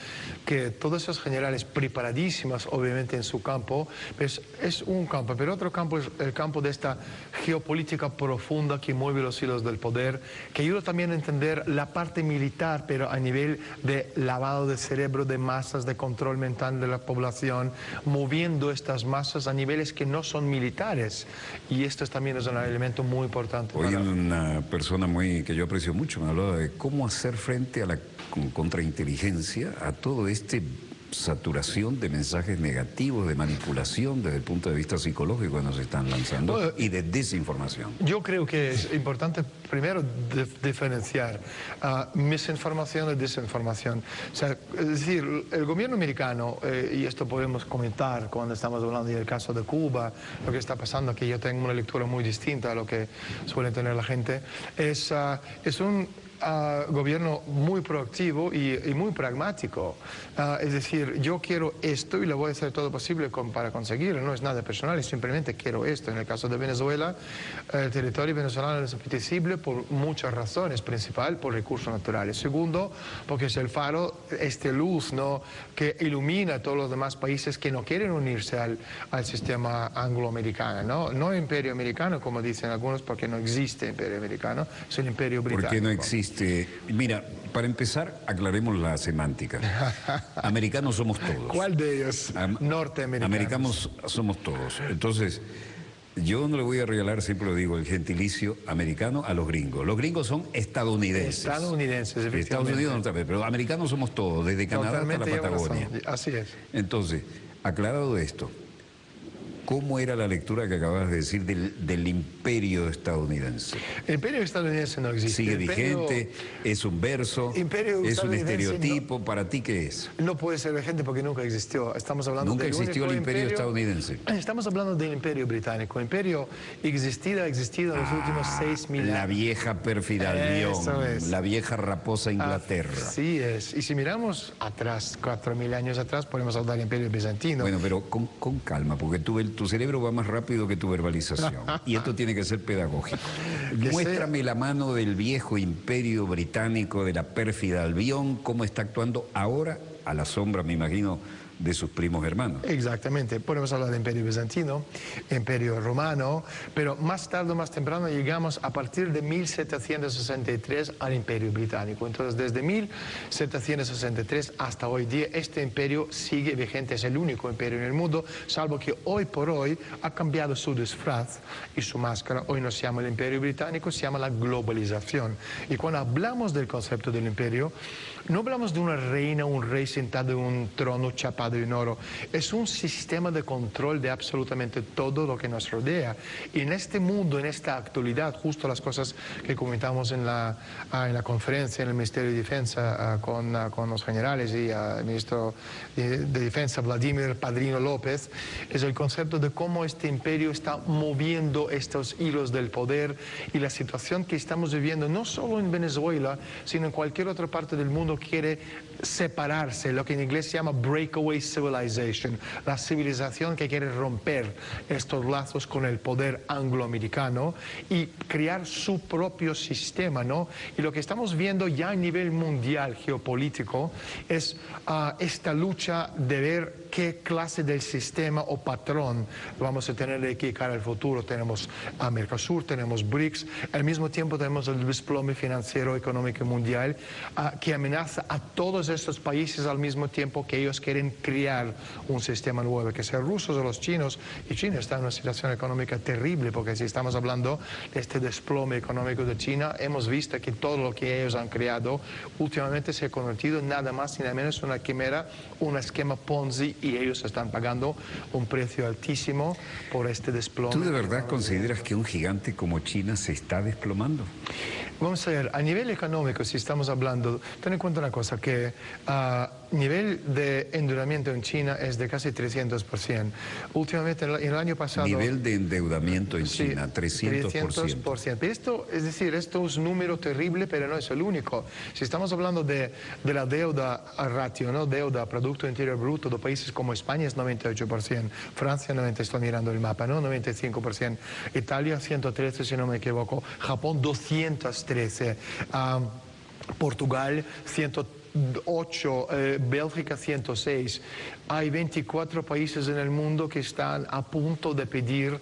que todos esos generales preparadísimos, obviamente en su campo, pues es un campo, pero otro campo es el campo de esta geopolítica profunda que mueve los hilos del poder, que ayuda también a entender la parte militar, pero a nivel de lavado de cerebro, de masas, de control mental de la población, moviendo estas masas a niveles que no son militares. Y esto también es un elemento muy importante. Hoy una persona que yo aprecio mucho me hablaba de cómo hacer frente a la contrainteligencia, a todo saturación de mensajes negativos, de manipulación desde el punto de vista psicológico que nos están lanzando y de desinformación. Yo creo que es importante primero diferenciar misinformación y desinformación. O sea, es decir, el gobierno americano, y esto podemos comentar cuando estamos hablando del caso de Cuba, lo que está pasando aquí, yo tengo una lectura muy distinta a lo que suele tener la gente, es un gobierno muy proactivo y muy pragmático. Es decir, yo quiero esto y lo voy a hacer todo posible para conseguirlo. No es nada personal, es simplemente quiero esto. En el caso de Venezuela, el territorio venezolano es apetecible por muchas razones. Principal, por recursos naturales. Segundo, porque es el faro, luz, ¿no?, que ilumina a todos los demás países que no quieren unirse al sistema angloamericano. No imperio americano, como dicen algunos, porque no existe imperio americano, es el imperio británico. ¿Por qué no existe? Mira, para empezar, aclaremos la semántica. Americanos somos todos. ¿Cuál de ellos? Norteamericanos. Americanos somos todos. Entonces, yo no le voy a regalar, siempre lo digo, el gentilicio americano a los gringos. Los gringos son estadounidenses. Estadounidenses, efectivamente. Estados Unidos no también, pero americanos somos todos, desde Canadá hasta la Patagonia. Así es. Entonces, aclarado esto, ¿cómo era la lectura que acabas de decir del imperio estadounidense? El imperio estadounidense no existe. ¿Sigue vigente? ¿Es un verso? ¿Es un estereotipo? No, ¿Para ti qué es? No puede ser vigente porque nunca existió. Estamos hablando Nunca existió el imperio estadounidense. Estamos hablando del imperio británico. El imperio ha existido en los últimos 6.000 años. La vieja pérfida Albión, la vieja raposa Inglaterra. Así es. Y si miramos atrás, 4.000 años atrás, podemos hablar del imperio bizantino. Bueno, pero con calma, porque tu cerebro va más rápido que tu verbalización. Y esto tiene que ser pedagógico. Muéstrame la mano del viejo imperio británico, de la pérfida Albión, cómo está actuando ahora a la sombra, me imagino, de sus primos hermanos. Exactamente, podemos hablar de imperio bizantino, imperio romano, pero más tarde o más temprano llegamos a partir de 1763 al imperio británico. Entonces, desde 1763 hasta hoy día, este imperio sigue vigente, es el único imperio en el mundo, salvo que hoy por hoy ha cambiado su disfraz y su máscara. Hoy no se llama el imperio británico, se llama la globalización. Y cuando hablamos del concepto del imperio, no hablamos de una reina, un rey sentado en un trono chapado espada y un oro. Es un sistema de control de absolutamente todo lo que nos rodea. Y en este mundo, en esta actualidad, justo las cosas que comentamos en la conferencia en el Ministerio de Defensa con los generales y el ministro de Defensa, Vladimir Padrino López, es el concepto de cómo este imperio está moviendo estos hilos del poder y la situación que estamos viviendo, no solo en Venezuela, sino en cualquier otra parte del mundo, quiere separarse, lo que en inglés se llama breakaway civilization, la civilización que quiere romper estos lazos con el poder angloamericano y crear su propio sistema, ¿no? Y lo que estamos viendo ya a nivel mundial geopolítico es esta lucha de ver qué clase de sistema o patrón vamos a tener de aquí cara al futuro. Tenemos a Mercosur, tenemos BRICS, al mismo tiempo tenemos el desplome financiero económico mundial que amenaza a todos estos países al mismo tiempo que ellos quieren crear un sistema nuevo, que sean rusos o los chinos. Y China está en una situación económica terrible, porque si estamos hablando de este desplome económico de China, hemos visto que todo lo que ellos han creado últimamente se ha convertido nada más y nada menos en una quimera, un esquema Ponzi, y ellos están pagando un precio altísimo por este desplome. ¿Tú de verdad consideras que un gigante como China se está desplomando? Vamos a ver, a nivel económico, si estamos hablando, ten en cuenta una cosa, que nivel de endeudamiento en China es de casi 300%. Últimamente, en el año pasado... Nivel de endeudamiento en China, sí, 300%. 300%. Esto, es decir, esto es un número terrible, pero no es el único. Si estamos hablando de la deuda ratio, ¿no? Deuda Producto Interior Bruto de países como España es 98%, Francia 90%, estoy mirando el mapa, ¿no? 95%, Italia 113%, si no me equivoco, Japón 213%, Portugal 108, Bélgica 106. Hay 24 países en el mundo que están a punto de pedir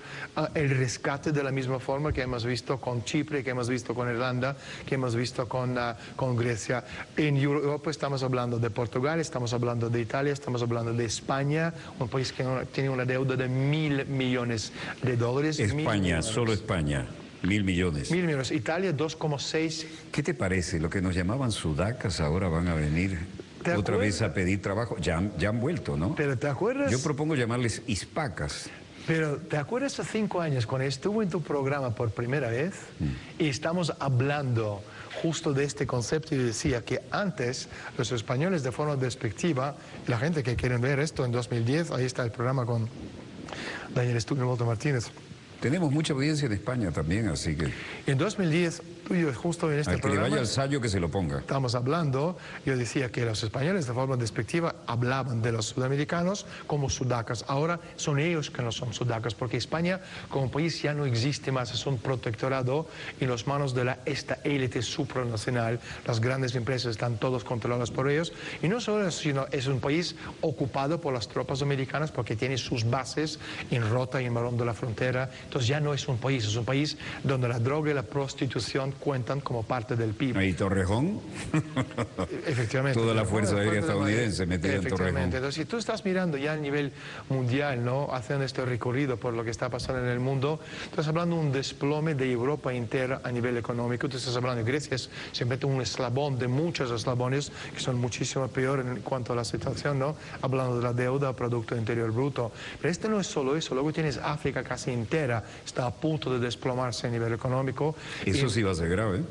el rescate, de la misma forma que hemos visto con Chipre, que hemos visto con Irlanda, que hemos visto con Grecia. En Europa estamos hablando de Portugal, estamos hablando de Italia, estamos hablando de España, un país que tiene una deuda de $1.000 millones. España, solo España. 1.000 millones. 1.000 millones. Italia, 2,6. ¿Qué te parece? Lo que nos llamaban sudacas ahora van a venir otra vez a pedir trabajo. Ya han vuelto, ¿no? Pero ¿te acuerdas? Yo propongo llamarles hispacas. Pero ¿te acuerdas hace 5 años cuando estuve en tu programa por primera vez y estamos hablando justo de este concepto y decía que antes los españoles de forma despectiva, la gente que quieren ver esto en 2010, ahí está el programa con Daniel Estudio Molto Martínez. Tenemos mucha audiencia en España también, así que... En 2010, tú y yo justo en este programa... Al que le vaya al Sayo que se lo ponga. Estamos hablando, yo decía que los españoles de forma despectiva hablaban de los sudamericanos como sudacas. Ahora son ellos que no son sudacas, porque España como país ya no existe más, es un protectorado en las manos de esta élite supranacional. Las grandes empresas están todos controladas por ellos. Y no solo eso, sino es un país ocupado por las tropas americanas porque tiene sus bases en Rota y en Barón de la Frontera. Entonces ya no es un país donde la droga y la prostitución cuentan como parte del PIB. Ahí Torrejón. Efectivamente. Toda la Fuerza Aérea estadounidense metida en Torrejón. Entonces, si tú estás mirando ya a nivel mundial, ¿no? Haciendo este recorrido por lo que está pasando en el mundo, estás hablando de un desplome de Europa entera a nivel económico. Tú estás hablando de Grecia, es simplemente un eslabón de muchos eslabones que son muchísimo peor en cuanto a la situación, ¿no? Hablando de la deuda, Producto Interior Bruto. Pero esto no es solo eso. Luego tienes África casi entera, está a punto de desplomarse a nivel económico. Eso sí va a ser grave.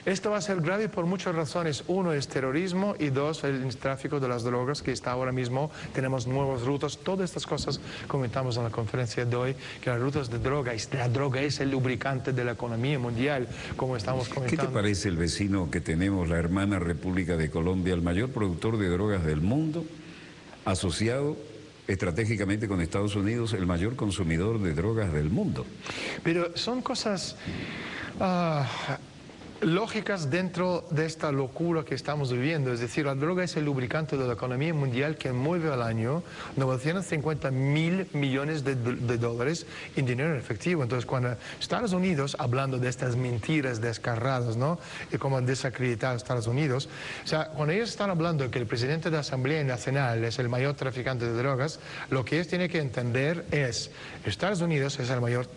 Esto va a ser grave por muchas razones. Uno es terrorismo y dos, el tráfico de las drogas, que está ahora mismo. Tenemos nuevas rutas. Todas estas cosas comentamos en la conferencia de hoy, que las rutas de droga, la droga es el lubricante de la economía mundial, como estamos comentando. ¿Qué te parece el vecino que tenemos, la hermana República de Colombia, el mayor productor de drogas del mundo, asociado estratégicamente con Estados Unidos, el mayor consumidor de drogas del mundo? Pero son cosas lógicas dentro de esta locura que estamos viviendo. Es decir, la droga es el lubricante de la economía mundial que mueve al año 950.000 millones de dólares en dinero en efectivo. Entonces, cuando Estados Unidos, hablando de estas mentiras descarradas, ¿no? Y cómo desacreditar a Estados Unidos, o sea, cuando ellos están hablando de que el presidente de la Asamblea Nacional es el mayor traficante de drogas, lo que ellos tienen que entender es, Estados Unidos es el mayor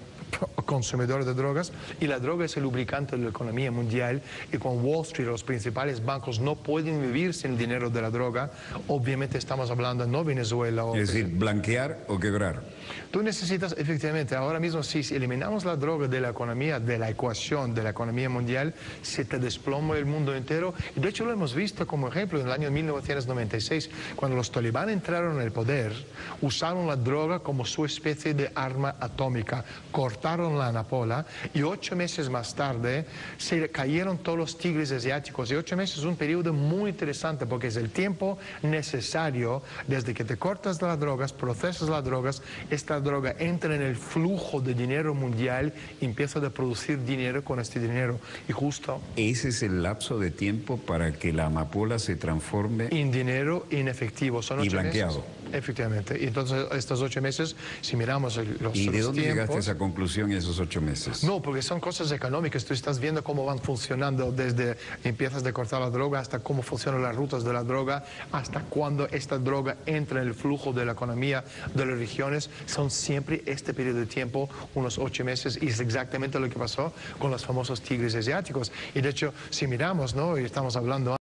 consumidores de drogas, y la droga es el lubricante de la economía mundial, y con Wall Street los principales bancos no pueden vivir sin el dinero de la droga. Obviamente estamos hablando no Venezuela. Es decir, blanquear o quebrar. Tú necesitas, efectivamente, ahora mismo si eliminamos la droga de la economía, de la ecuación de la economía mundial, se te desploma el mundo entero. Y de hecho lo hemos visto como ejemplo en el año 1996, cuando los talibán entraron en el poder, usaron la droga como su especie de arma atómica, cortaron la amapola, y 8 meses más tarde se cayeron todos los tigres asiáticos. Y 8 meses es un periodo muy interesante porque es el tiempo necesario desde que te cortas las drogas, procesas las drogas, esta droga entra en el flujo de dinero mundial y empieza a producir dinero con este dinero. Y justo... Ese es el lapso de tiempo para que la amapola se transforme en dinero en efectivo. Son 8 y blanqueado. meses. Efectivamente. Y entonces estos 8 meses, si miramos los ¿Y de dónde tiempos, llegaste a esa conclusión en esos 8 meses? No, porque son cosas económicas. Tú estás viendo cómo van funcionando desde empiezas de cortar la droga hasta cómo funcionan las rutas de la droga, hasta cuando esta droga entra en el flujo de la economía de las regiones. Son siempre este periodo de tiempo, unos 8 meses, y es exactamente lo que pasó con los famosos tigres asiáticos. Y de hecho, si miramos, ¿no? Y estamos hablando